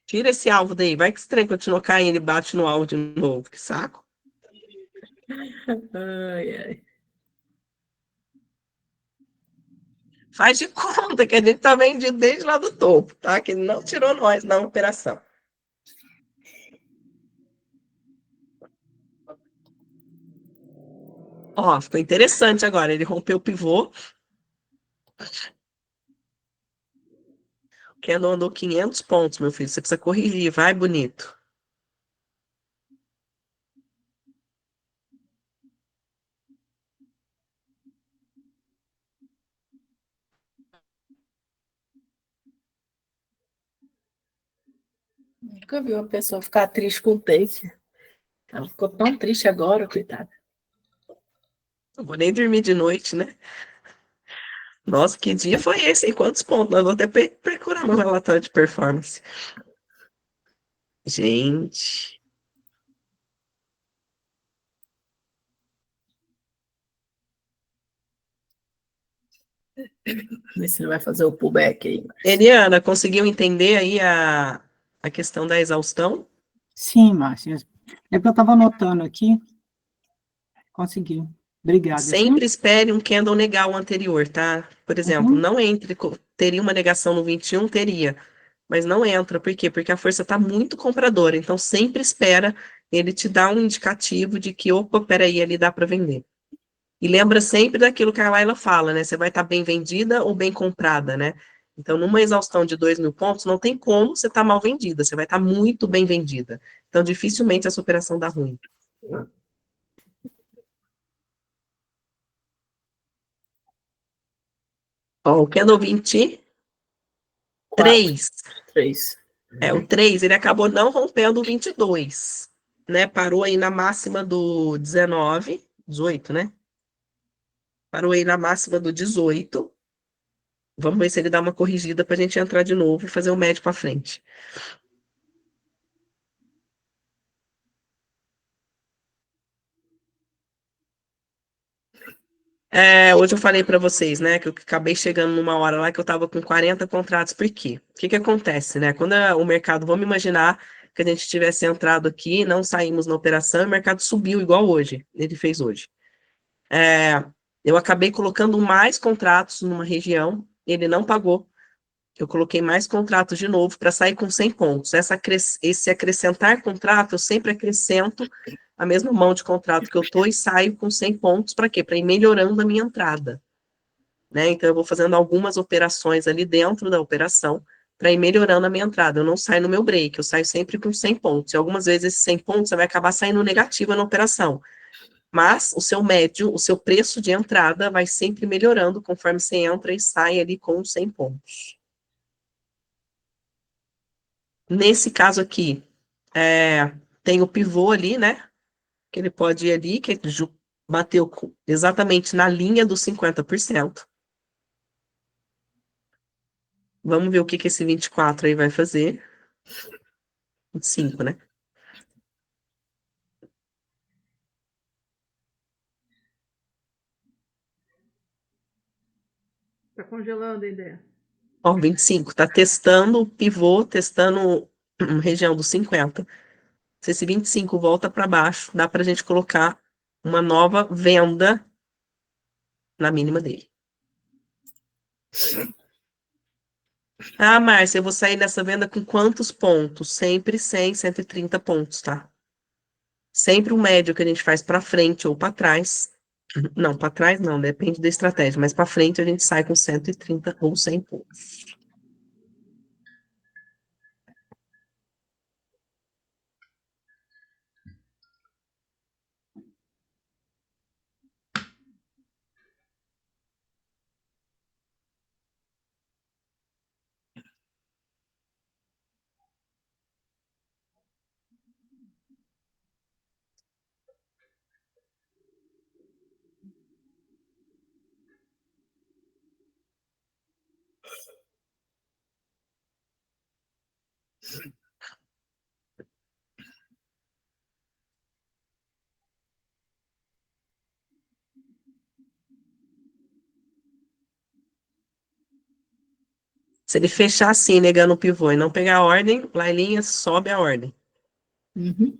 Tira esse alvo daí. Vai que esse trem continua caindo e bate no alvo de novo. Que saco. Ai, ai. Faz de conta que a gente tá vendido desde lá do topo, tá? Que ele não tirou nós na operação. Ó, ficou interessante agora. Ele rompeu o pivô. O candle andou 500 pontos, meu filho. Você precisa corrigir. Vai, bonito. Nunca vi uma pessoa ficar triste com o take. Ela ficou tão triste agora, coitada. Não vou nem dormir de noite, né? Nossa, que dia foi esse, hein? Quantos pontos? Nós vamos até procurar no relatório de performance. Gente. Vê se ele vai fazer o pullback aí. Eliana, conseguiu entender aí a questão da exaustão? Sim, Márcia. É porque eu estava anotando aqui. Consegui. Obrigada. Sempre espere um candle negar o anterior, tá? Por exemplo, não entre, teria uma negação no 21? Teria, mas não entra. Por quê? Porque a força está muito compradora, então sempre espera ele te dar um indicativo de que, opa, peraí, ali dá para vender. E lembra sempre daquilo que a Laila fala, né? Você vai estar bem vendida ou bem comprada, né? Então, numa exaustão de 2.000 pontos, não tem como você estar mal vendida, você vai estar muito bem vendida. Então, dificilmente essa operação dá ruim. Ó, o candle 23. 3. O 3, ele acabou não rompendo o 22, né? Parou aí na máxima do 19, 18, né? Parou aí na máxima do 18. Vamos ver se ele dá uma corrigida para a gente entrar de novo e fazer o médio para frente. Hoje eu falei para vocês, né, que eu acabei chegando numa hora lá que eu estava com 40 contratos. Por quê? O que acontece, né? Quando o mercado, vamos imaginar que a gente tivesse entrado aqui, não saímos na operação e o mercado subiu igual hoje, ele fez hoje. Eu acabei colocando mais contratos numa região, ele não pagou. Eu coloquei mais contratos de novo para sair com 100 pontos. Esse acrescentar contrato, eu sempre acrescento a mesma mão de contrato que eu estou e saio com 100 pontos. Para quê? Para ir melhorando a minha entrada. Né? Então, eu vou fazendo algumas operações ali dentro da operação para ir melhorando a minha entrada. Eu não saio no meu break, eu saio sempre com 100 pontos. E algumas vezes esses 100 pontos você vai acabar saindo negativa na operação. Mas o seu médio, o seu preço de entrada vai sempre melhorando conforme você entra e sai ali com 100 pontos. Nesse caso aqui, tem o pivô ali, né? Que ele pode ir ali, que bateu exatamente na linha dos 50%. Vamos ver o que esse 24 aí vai fazer. 25, né? Tá congelando a ideia. Ó, 25, tá testando o pivô, testando região dos 50. Se esse 25 volta para baixo, dá para a gente colocar uma nova venda na mínima dele. Ah, Márcia, eu vou sair dessa venda com quantos pontos? Sempre 100, 130 pontos, tá? Sempre o médio que a gente faz para frente ou para trás. Não, para trás não, depende da estratégia, mas para frente a gente sai com 130 ou 100 pontos. Se ele fechar assim, negando o pivô e não pegar a ordem, Lailinha sobe a ordem. Uhum.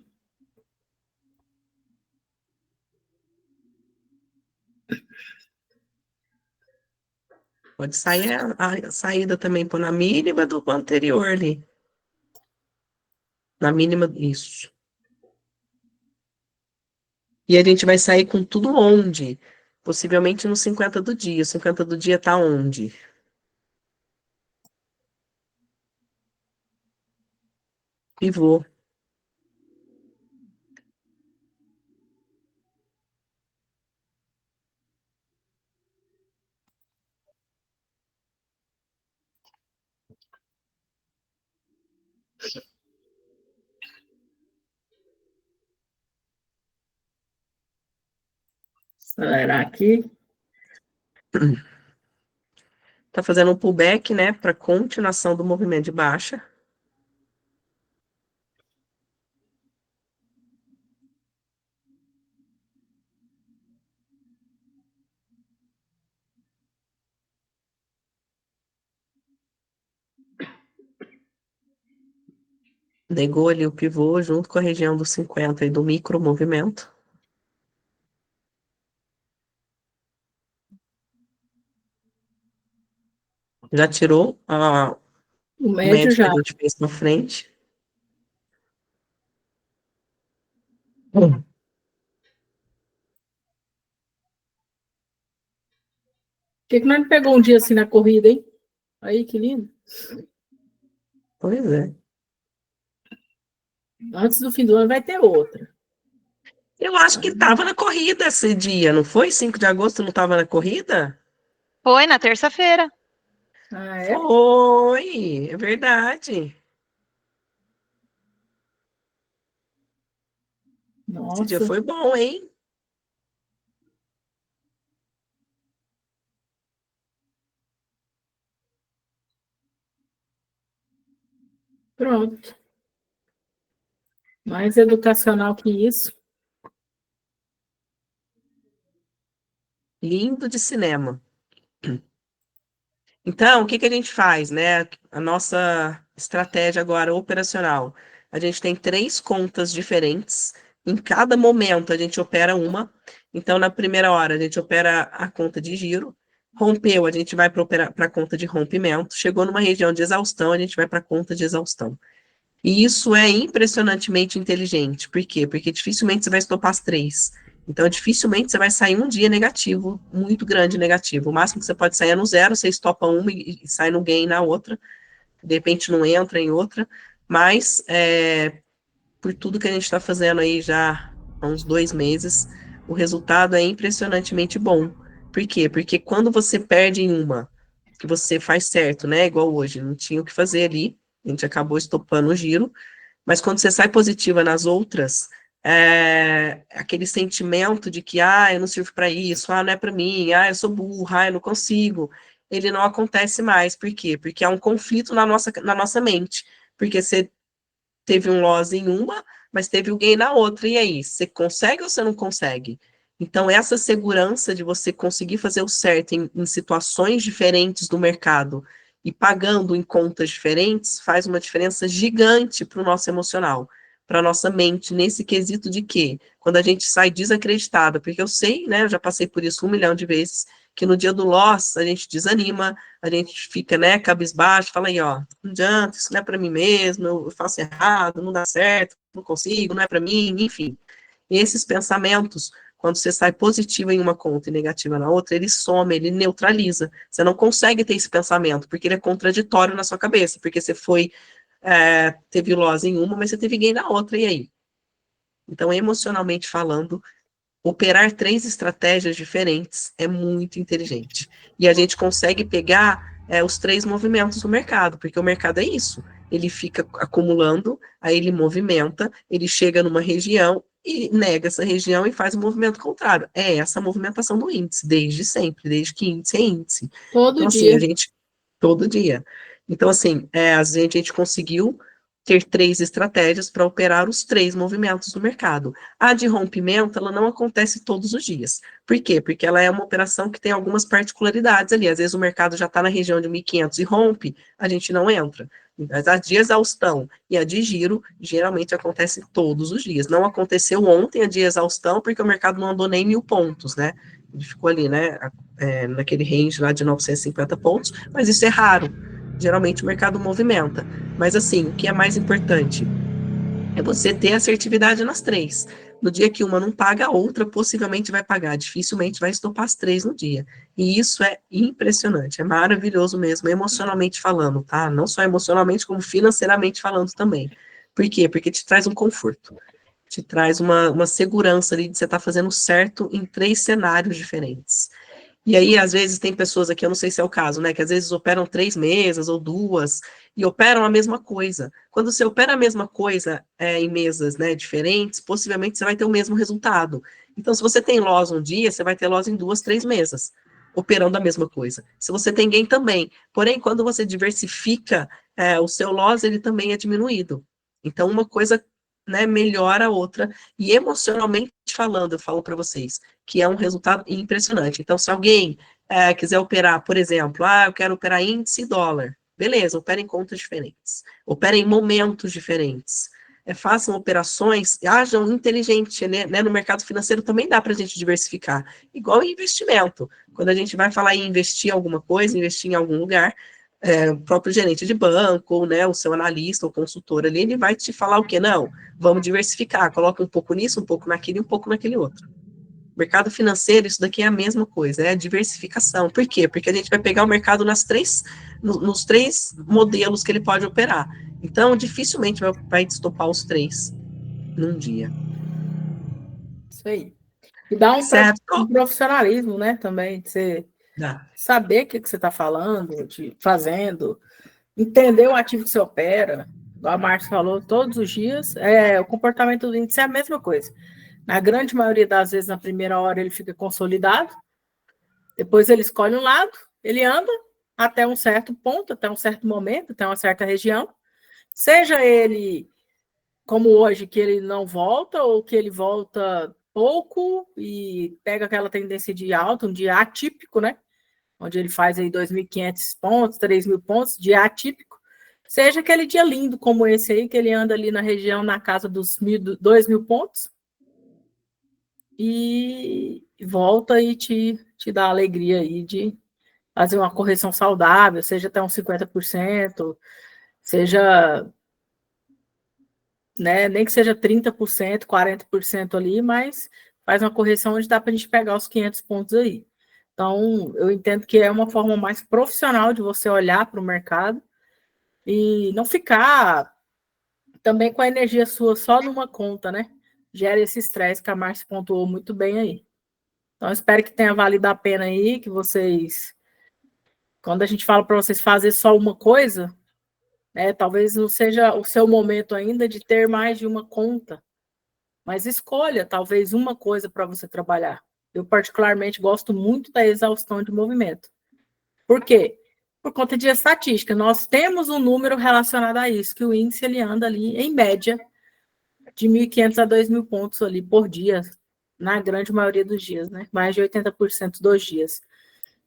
Pode sair a saída também, pôr na mínima do anterior ali. Na mínima, isso. E a gente vai sair com tudo onde? Possivelmente no 50 do dia. O 50 do dia tá onde? Pivô. Acelerar aqui. Tá fazendo um pullback, né, para continuação do movimento de baixa. Negou ali o pivô junto com a região dos 50 e do micro movimento. Já tirou O o médio médio que já. a gente fez na frente. Por que nós não pegou um dia assim na corrida, hein? Aí, que lindo. Pois é. Antes do fim do ano vai ter outra. Eu acho que estava na corrida esse dia, não foi? 5 de agosto não estava na corrida? Foi na terça-feira. Ah, é? Foi, é verdade. Esse dia Nossa. foi bom, hein? Pronto. Mais educacional que isso. Lindo de cinema. Então, o que que a gente faz, né? A nossa estratégia agora operacional. A gente tem 3 contas diferentes. Em cada momento a gente opera uma. Então, na primeira hora a gente opera a conta de giro. Rompeu, a gente vai para a conta de rompimento. Chegou numa região de exaustão, a gente vai para a conta de exaustão. E isso é impressionantemente inteligente. Por quê? Porque dificilmente você vai estopar as 3. Então, dificilmente você vai sair um dia negativo, muito grande negativo. O máximo que você pode sair é no 0, você estopa uma e sai no gain na outra. de repente não entra em outra, mas por tudo que a gente está fazendo aí já há uns 2 meses, o resultado é impressionantemente bom. Por quê? Porque quando você perde em uma, que você faz certo, né? Igual hoje, não tinha o que fazer ali, a gente acabou estopando o giro, mas quando você sai positiva nas outras, aquele sentimento de que, eu não sirvo para isso, não é para mim, eu sou burra, eu não consigo, ele não acontece mais. Por quê? Porque há um conflito na nossa mente, porque você teve um loss em uma, mas teve o gain na outra, e aí? Você consegue ou você não consegue? Então, essa segurança de você conseguir fazer o certo em situações diferentes do mercado e pagando em contas diferentes faz uma diferença gigante para o nosso emocional, para a nossa mente, nesse quesito de que, quando a gente sai desacreditada, porque eu sei, né, eu já passei por isso 1 milhão de vezes, que no dia do loss a gente desanima, a gente fica, né, cabisbaixo, fala aí, ó, não adianta, isso não é para mim mesmo, eu faço errado, não dá certo, não consigo, não é para mim, enfim. E esses pensamentos, quando você sai positivo em uma conta e negativa na outra, ele some, ele neutraliza. Você não consegue ter esse pensamento, porque ele é contraditório na sua cabeça, porque você teve loss em uma, mas você teve gain na outra, e aí? Então, emocionalmente falando, operar 3 estratégias diferentes é muito inteligente. E a gente consegue pegar os 3 movimentos do mercado, porque o mercado é isso. Ele fica acumulando, aí ele movimenta, ele chega numa região e nega essa região e faz o movimento contrário. É essa a movimentação do índice, desde sempre, desde que índice é índice. Todo Então, assim, dia. todo dia. Então, assim, a gente conseguiu ter 3 estratégias para operar os 3 movimentos do mercado. A de rompimento, ela não acontece todos os dias. Por quê? Porque ela é uma operação que tem algumas particularidades ali. Às vezes o mercado já está na região de 1.500 e rompe, a gente não entra. Mas a de exaustão e a de giro, geralmente acontece todos os dias. Não aconteceu ontem a de exaustão, porque o mercado não andou nem 1.000 pontos, né? Ele ficou ali, né, naquele range lá de 950 pontos, mas isso é raro. Geralmente o mercado movimenta. Mas assim, o que é mais importante é você ter assertividade nas 3. No dia que uma não paga, a outra possivelmente vai pagar. Dificilmente vai estopar as 3 no dia. E isso é impressionante, é maravilhoso mesmo, emocionalmente falando, tá? Não só emocionalmente, como financeiramente falando também. Por quê? Porque te traz um conforto. Te traz uma segurança ali de você estar fazendo certo em 3 cenários diferentes. E aí, às vezes, tem pessoas aqui, eu não sei se é o caso, né, que às vezes operam 3 mesas ou 2 e operam a mesma coisa. Quando você opera a mesma coisa em mesas, né, diferentes, possivelmente você vai ter o mesmo resultado. Então, se você tem loss um dia, você vai ter loss em 2, 3 mesas, operando a mesma coisa. Se você tem gain também. Porém, quando você diversifica, o seu loss, ele também é diminuído. Então, uma coisa, né, melhora a outra. E emocionalmente falando, eu falo para vocês, que é um resultado impressionante. Então, se alguém quiser operar, por exemplo, eu quero operar índice e dólar, beleza, opera em contas diferentes, opera em momentos diferentes, façam operações, hajam inteligente, né? No mercado financeiro também dá para a gente diversificar, igual em investimento. Quando a gente vai falar em investir em alguma coisa, investir em algum lugar, o próprio gerente de banco, ou, né, o seu analista ou consultor ali, ele vai te falar o quê? Não, vamos diversificar, coloca um pouco nisso, um pouco naquilo e um pouco naquele outro. Mercado financeiro, isso daqui é a mesma coisa, é a diversificação. Por quê? Porque a gente vai pegar o mercado nos 3 modelos que ele pode operar. Então, dificilmente vai estopar os 3 num dia. Isso aí. E dá Certo. um profissionalismo, né, também, de você saber o que você está falando, fazendo, entender o ativo que você opera, igual a Márcia falou, todos os dias, o comportamento do índice é a mesma coisa. Na grande maioria das vezes, na primeira hora, ele fica consolidado, depois ele escolhe um lado, ele anda até um certo ponto, até um certo momento, até uma certa região, seja ele como hoje, que ele não volta, ou que ele volta pouco e pega aquela tendência de alta, um dia atípico, né? Onde ele faz aí 2.500 pontos, 3.000 pontos, dia atípico, seja aquele dia lindo como esse aí, que ele anda ali na região, na casa dos 2.000 pontos, e volta e te dá a alegria aí de fazer uma correção saudável, seja até uns 50%, seja, né, nem que seja 30%, 40% ali, mas faz uma correção onde dá para a gente pegar os 500 pontos aí. Então, eu entendo que é uma forma mais profissional de você olhar para o mercado E não ficar também com a energia sua só numa conta, né? Gera esse estresse que a Márcia pontuou muito bem aí. Então, espero que tenha valido a pena aí, que vocês, quando a gente fala para vocês fazer só uma coisa, né, talvez não seja o seu momento ainda de ter mais de uma conta, mas escolha talvez uma coisa para você trabalhar. Eu, particularmente, gosto muito da exaustão de movimento. Por quê? Por conta de estatística. Nós temos um número relacionado a isso, que o índice ele anda ali, em média, de 1.500 a 2.000 pontos ali por dia, na grande maioria dos dias, né? Mais de 80% dos dias.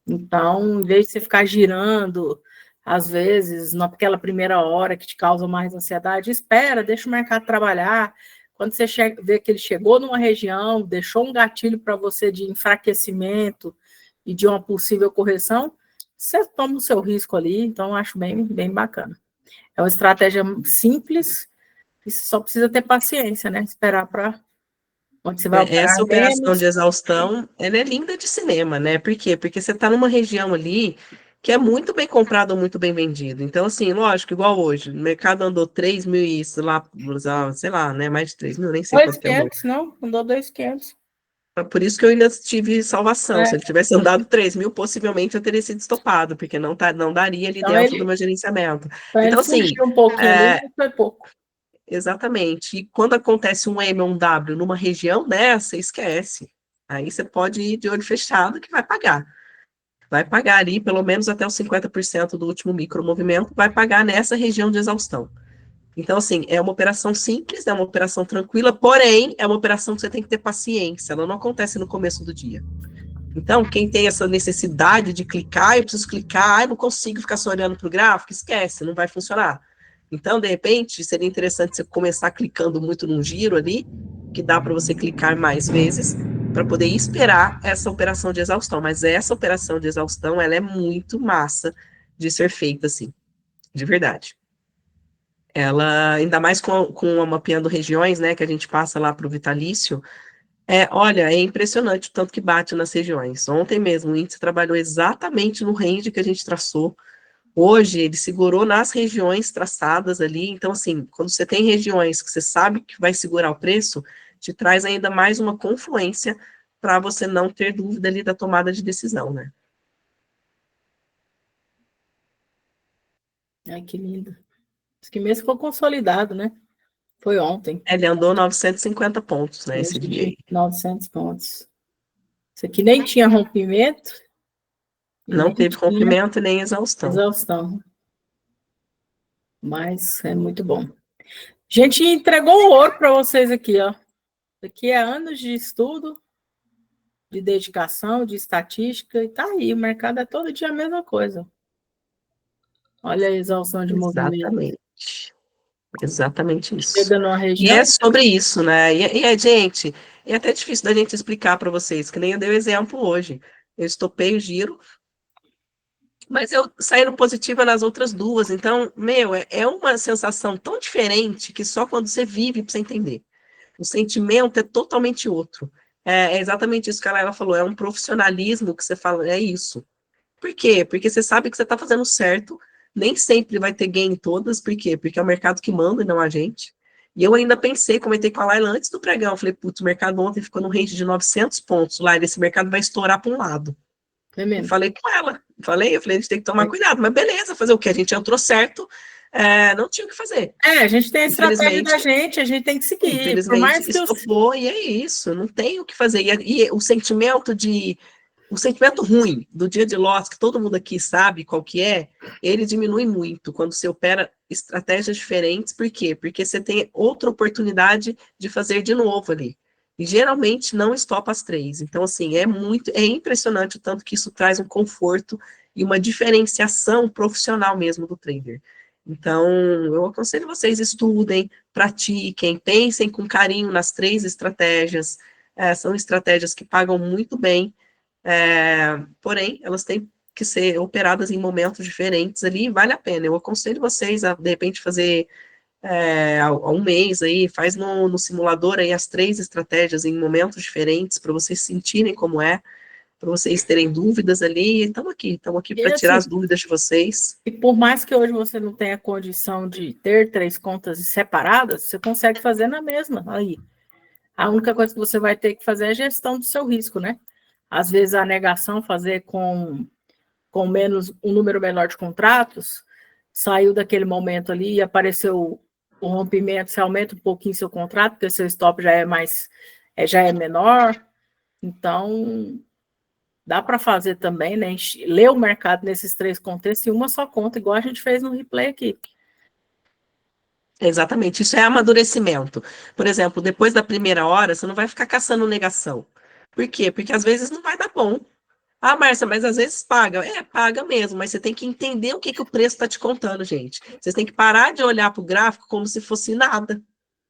Então, em vez de você ficar girando, às vezes, naquela primeira hora que te causa mais ansiedade, espera, deixa o mercado trabalhar. Quando você vê que ele chegou numa região, deixou um gatilho para você de enfraquecimento e de uma possível correção, você toma o seu risco ali. Então, eu acho bem, bem bacana. É uma estratégia simples, e só precisa ter paciência, né? Esperar para onde você vai operar Essa operação menos. de exaustão, ela é linda de cinema, né? Por quê? Porque você está numa região ali que é muito bem comprado ou muito bem vendido. Então, assim, lógico, igual hoje, o mercado andou 3 mil e sei lá, né? Mais de 3 mil, nem sei quanto que andou. 2.500, não? Andou 2.500. Por isso que eu ainda tive salvação. É. Se ele tivesse andado 3 mil, possivelmente eu teria sido estopado, porque não daria ali Então, dentro do meu gerenciamento. Então, ele Então, assim, surgiu um pouquinho ali, mas foi pouco. exatamente. E quando acontece um M ou um W numa região dessa, esquece. Aí você pode ir de olho fechado que vai pagar. Vai pagar ali pelo menos até os 50% do último micromovimento, vai pagar nessa região de exaustão. Então, assim, é uma operação simples, é uma operação tranquila, porém, é uma operação que você tem que ter paciência, ela não acontece no começo do dia. Então, quem tem essa necessidade de clicar, eu preciso clicar, eu não consigo ficar só olhando para o gráfico, esquece, não vai funcionar. Então, de repente, seria interessante você começar clicando muito num giro ali, que dá para você clicar mais vezes, para poder esperar essa operação de exaustão. Mas essa operação de exaustão, ela é muito massa de ser feita, assim, de verdade. Ela, ainda mais com a mapeando regiões, né, que a gente passa lá para o Vitalício, olha, é impressionante o tanto que bate nas regiões. Ontem mesmo o índice trabalhou exatamente no range que a gente traçou. Hoje ele segurou nas regiões traçadas ali. Então, assim, quando você tem regiões que você sabe que vai segurar o preço, te traz ainda mais uma confluência para você não ter dúvida ali da tomada de decisão, né? Ai, que lindo. Isso que mesmo ficou consolidado, né? Foi ontem. Ele andou 950 pontos, né, esse dia aí. 900 pontos. Isso aqui nem tinha rompimento. Não teve rompimento e nem exaustão. Exaustão. Mas é muito bom. A gente entregou um ouro para vocês aqui, ó. Isso aqui é anos de estudo, de dedicação, de estatística, e tá aí. O mercado é todo dia a mesma coisa. Olha a exaustão de movimento. Exatamente isso. Chega numa E região. é sobre isso, né? Gente, é até difícil da gente explicar para vocês, que nem eu dei o exemplo hoje. Eu estopei o giro, mas eu saí no positiva nas outras duas. Então, é uma sensação tão diferente que só quando você vive para você entender. O sentimento é totalmente outro. É exatamente isso que a Laila falou, é um profissionalismo que você fala, é isso. Por quê? Porque você sabe que você está fazendo certo, nem sempre vai ter gain em todas, por quê? Porque é o mercado que manda e não a gente. E eu ainda comentei com a Laila antes do pregão, falei, putz, o mercado ontem ficou no range de 900 pontos, Laila, esse mercado vai estourar para um lado. É falei com ela, a gente tem que tomar cuidado, mas beleza, fazer o quê? A gente entrou certo, não tinha o que fazer. A gente tem a estratégia da gente, a gente tem que seguir. Infelizmente, por mais que estopou, e é isso, não tem o que fazer. E o sentimento ruim do dia de loss, que todo mundo aqui sabe qual que é, ele diminui muito quando você opera estratégias diferentes. Por quê? Porque você tem outra oportunidade de fazer de novo ali. E geralmente não estopa as três. Então, assim, é impressionante o tanto que isso traz um conforto e uma diferenciação profissional mesmo do trader. Então, eu aconselho vocês, estudem, pratiquem, pensem com carinho nas três estratégias. São estratégias que pagam muito bem, porém, elas têm que ser operadas em momentos diferentes ali, vale a pena. Eu aconselho vocês a, de repente, fazer há um mês aí, faz no simulador aí as três estratégias em momentos diferentes, para vocês sentirem como é. para vocês terem dúvidas ali. Estamos aqui para tirar as dúvidas de vocês. E por mais que hoje você não tenha condição de ter 3 contas separadas, você consegue fazer na mesma aí. A única coisa que você vai ter que fazer é a gestão do seu risco, né? Às vezes a negação fazer com menos um número menor de contratos, saiu daquele momento ali e apareceu o rompimento, você aumenta um pouquinho seu contrato, porque seu stop já é menor. Então, dá para fazer também, né? Ler o mercado nesses 3 contextos em uma só conta, igual a gente fez no replay aqui. Exatamente, isso é amadurecimento. Por exemplo, depois da primeira hora, você não vai ficar caçando negação. Por quê? Porque às vezes não vai dar bom. Ah, Márcia, mas às vezes paga. Paga mesmo, mas você tem que entender o que o preço está te contando, gente. Vocês têm que parar de olhar para o gráfico como se fosse nada.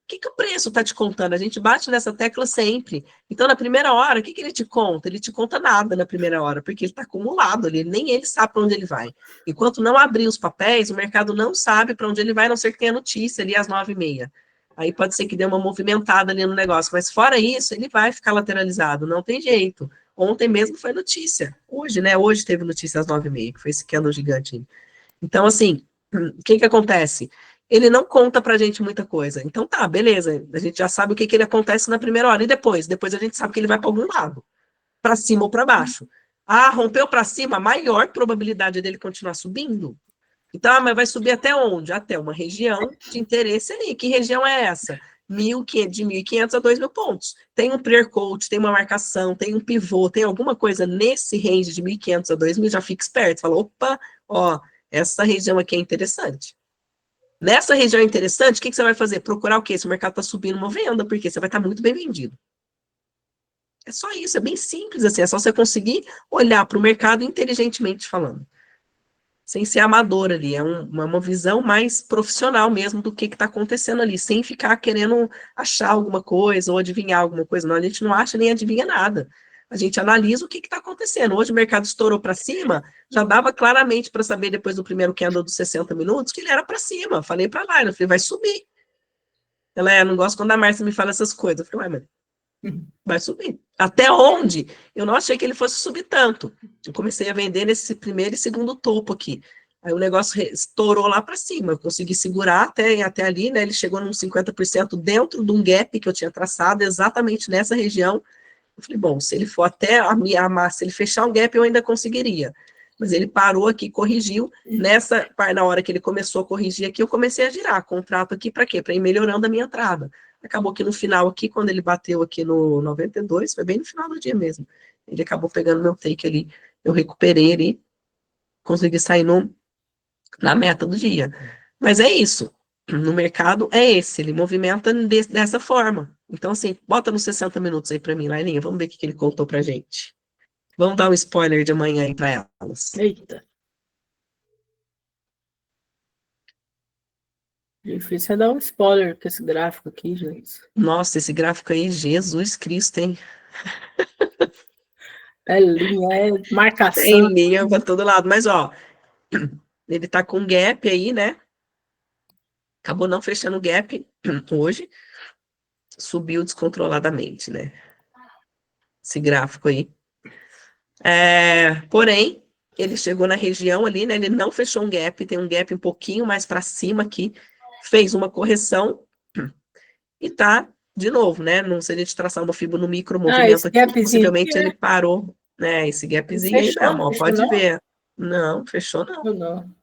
O que o preço está te contando? A gente bate nessa tecla sempre. Então, na primeira hora, o que ele te conta? Ele te conta nada na primeira hora, porque ele está acumulado ali, nem ele sabe para onde ele vai. Enquanto não abrir os papéis, o mercado não sabe para onde ele vai, a não ser que tenha notícia ali às 9h30. Aí pode ser que dê uma movimentada ali no negócio, mas fora isso, ele vai ficar lateralizado, não tem jeito. Ontem mesmo foi notícia. Hoje, né? Hoje teve notícia às 9h30, que foi esse candle gigante. Então, assim, o que acontece? Ele não conta pra gente muita coisa. Então tá, beleza, a gente já sabe o que ele acontece na primeira hora. E depois a gente sabe que ele vai para algum lado, para cima ou para baixo. Ah, rompeu para cima, a maior probabilidade dele continuar subindo. Então, mas vai subir até onde? Até uma região de interesse ali. Que região é essa? De 1.500 a 2.000 pontos. Tem um pre-coach, tem uma marcação, tem um pivô, tem alguma coisa nesse range de 1.500 a 2.000, já fica esperto. Fala, opa, ó, essa região aqui é interessante. Nessa região interessante, o que você vai fazer? Procurar o quê? Se o mercado está subindo, uma venda, porque você vai estar muito bem vendido. É só isso, é bem simples assim, é só você conseguir olhar para o mercado inteligentemente falando. Sem ser amador ali, é uma visão mais profissional mesmo do que está acontecendo ali, sem ficar querendo achar alguma coisa ou adivinhar alguma coisa. Não, a gente não acha nem adivinha nada. A gente analisa o que está acontecendo. Hoje o mercado estourou para cima, já dava claramente para saber depois do primeiro candle dos 60 minutos que ele era para cima. Falei para lá, eu falei, vai subir. Ela não gosta quando a Márcia me fala essas coisas. Eu falei, mas vai subir. Até onde? Eu não achei que ele fosse subir tanto. Eu comecei a vender nesse primeiro e segundo topo aqui. Aí o negócio estourou lá para cima. Eu consegui segurar até ali, né? Ele chegou num 50% dentro de um gap que eu tinha traçado, exatamente nessa região. Eu falei, bom, se ele for até a massa, se ele fechar um gap, eu ainda conseguiria. Mas ele parou aqui, corrigiu. Na hora que ele começou a corrigir aqui, eu comecei a girar contrato aqui para quê? Para ir melhorando a minha entrada. Acabou que no final aqui, quando ele bateu aqui no 92, foi bem no final do dia mesmo. Ele acabou pegando meu take ali. Eu recuperei ele, consegui sair na meta do dia. Mas é isso. No mercado é esse, ele movimenta dessa forma. Então, assim, bota nos 60 minutos aí para mim, Lailinha, vamos ver o que ele contou pra gente. Vamos dar um spoiler de amanhã aí para elas. Eita. Difícil é dar um spoiler com esse gráfico aqui, gente. Nossa, esse gráfico aí, Jesus Cristo, hein? É linha, é marcação. Tem linha para todo lado. Mas, ó, ele tá com gap aí, né? Acabou não fechando o gap hoje. Subiu descontroladamente, né? Esse gráfico aí. Porém, ele chegou na região ali, né? Ele não fechou um gap, tem um gap um pouquinho mais para cima aqui. Fez uma correção e tá, de novo, né? Não se a gente traçar uma fibra no micro movimento aqui, possivelmente ele parou, né? Esse gapzinho aí mesmo, ó, pode ver. Não, fechou não. Não.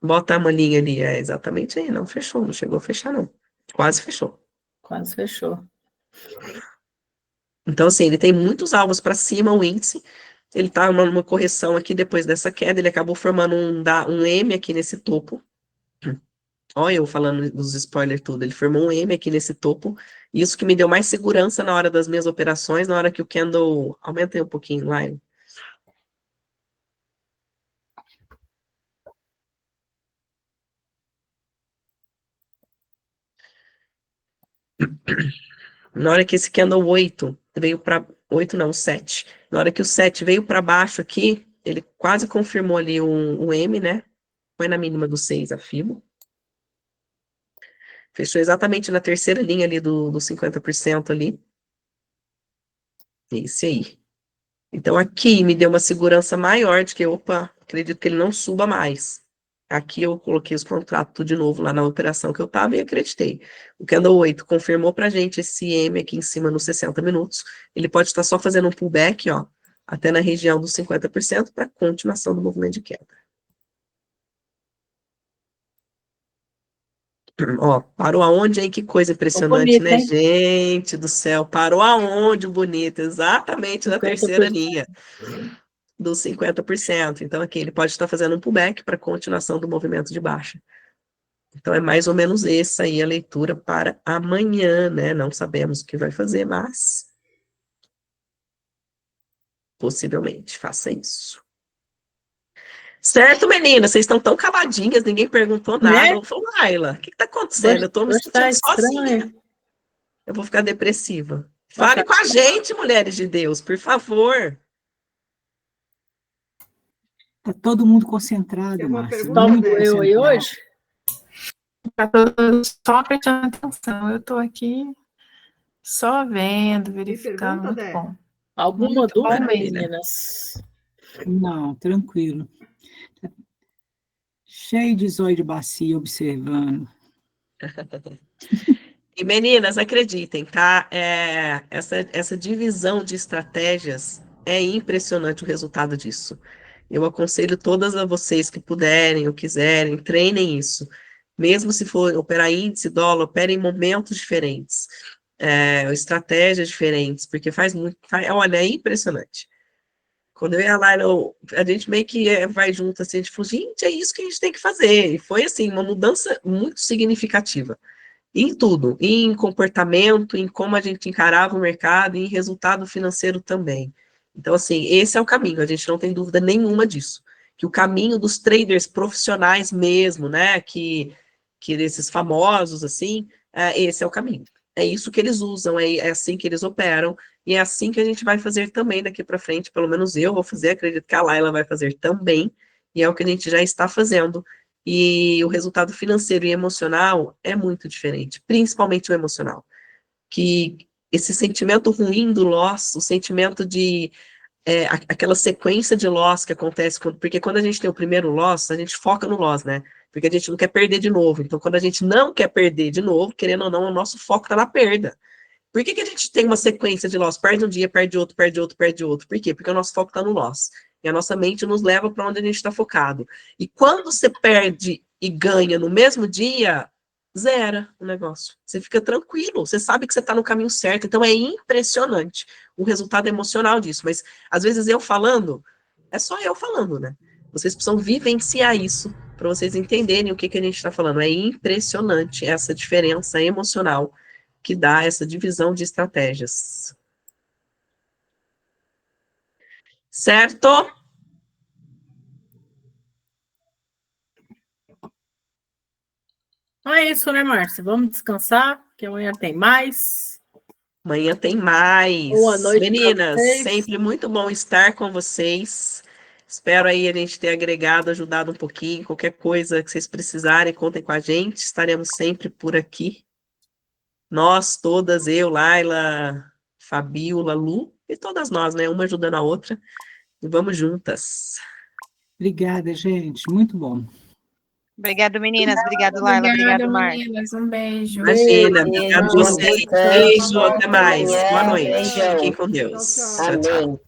Bota a maninha ali, exatamente aí, não fechou, não chegou a fechar não. Quase fechou. Quase fechou. Então, assim, ele tem muitos alvos para cima, o índice. Ele tá numa correção aqui depois dessa queda, ele acabou formando um M aqui nesse topo. Olha eu falando dos spoilers tudo, ele formou um M aqui nesse topo, isso que me deu mais segurança na hora das minhas operações, na hora que o candle, aumentei um pouquinho lá. Na hora que esse candle 8 veio para 8 não, 7. Na hora que o 7 veio para baixo aqui, ele quase confirmou ali um M, né? Foi na mínima do 6 a FIBO. Fechou exatamente na terceira linha ali do 50% ali. Esse aí. Então, aqui me deu uma segurança maior de que, opa, acredito que ele não suba mais. Aqui eu coloquei os contratos de novo lá na operação que eu estava e acreditei. O Candle 8 confirmou para a gente esse M aqui em cima nos 60 minutos. Ele pode estar só fazendo um pullback, ó, até na região dos 50% para continuação do movimento de queda. Ó, parou aonde, hein? Que coisa impressionante, bonito, né, hein? gente do céu? Parou aonde, o bonito? Exatamente na terceira 50%. linha dos 50%. Então, aqui ele pode estar fazendo um pullback para continuação do movimento de baixa. Então, é mais ou menos essa aí a leitura para amanhã, né? Não sabemos o que vai fazer, mas possivelmente faça isso. Certo, meninas? Vocês estão tão caladinhas, ninguém perguntou nada. Né? Eu falo, Laila, o que está acontecendo? Eu estou me Hoje tá sentindo sozinha. estranho. Eu vou ficar depressiva. Vai Fale ficar- com a gente, mulheres de Deus, por favor. Está todo mundo concentrado, Tem uma Márcia. pergunta, Só Muito Débora? eu aí concentrado. hoje? Tá todo só prestando atenção. Eu tô aqui só vendo, verificando. pergunta, Muito Dé? bom. Alguma Muito bom dúvida, mesmo. meninas? Não, tranquilo. Cheio de zóio de bacia observando. E meninas, acreditem, tá? Essa divisão de estratégias é impressionante o resultado disso. Eu aconselho todas a vocês que puderem ou quiserem, treinem isso. Mesmo se for operar índice, dólar, opere em momentos diferentes, estratégias diferentes, porque faz muito. Olha, é impressionante. Quando eu ia lá, a gente meio que vai junto assim, a gente falou, gente, é isso que a gente tem que fazer. E foi assim, uma mudança muito significativa. Em tudo, em comportamento, em como a gente encarava o mercado, e em resultado financeiro também. Então, assim, esse é o caminho, a gente não tem dúvida nenhuma disso. Que o caminho dos traders profissionais mesmo, né, que desses famosos, assim, esse é o caminho. É isso que eles usam, é assim que eles operam, e é assim que a gente vai fazer também daqui para frente, pelo menos eu vou fazer, acredito que a Laila vai fazer também, e é o que a gente já está fazendo. E o resultado financeiro e emocional é muito diferente, principalmente o emocional. Que esse sentimento ruim do loss, o sentimento de aquela sequência de loss que acontece, porque quando a gente tem o primeiro loss, a gente foca no loss, né? Porque a gente não quer perder de novo. Então, quando a gente não quer perder de novo, querendo ou não, o nosso foco está na perda. Por que a gente tem uma sequência de loss? Perde um dia, perde outro, perde outro, perde outro. Por quê? Porque o nosso foco está no loss. E a nossa mente nos leva para onde a gente está focado. E quando você perde e ganha no mesmo dia, zera o negócio. Você fica tranquilo, você sabe que você está no caminho certo. Então é impressionante o resultado emocional disso. Mas às vezes eu falando, é só eu falando, né? Vocês precisam vivenciar isso para vocês entenderem o que a gente está falando. É impressionante essa diferença emocional que dá essa divisão de estratégias. Certo? Então é isso, né, Márcia? Vamos descansar, que amanhã tem mais. Amanhã tem mais. Boa noite, Meninas, vocês. sempre muito bom estar com vocês. Espero aí a gente ter agregado, ajudado um pouquinho. Qualquer coisa que vocês precisarem, contem com a gente. Estaremos sempre por aqui. Nós todas, eu, Laila, Fabiola, Lu, e todas nós, né? Uma ajudando a outra. E vamos juntas. Obrigada, gente. Muito bom. Obrigado, meninas. Obrigado, Laila. Obrigado, Marcos. meninas. Um beijo. Imagina, Beijo, obrigado a vocês. descanso. Beijo, até mais. Amanhã, Boa noite. beijão. Fiquem com Deus. Tchau, tchau. Tchau, tchau. Amém.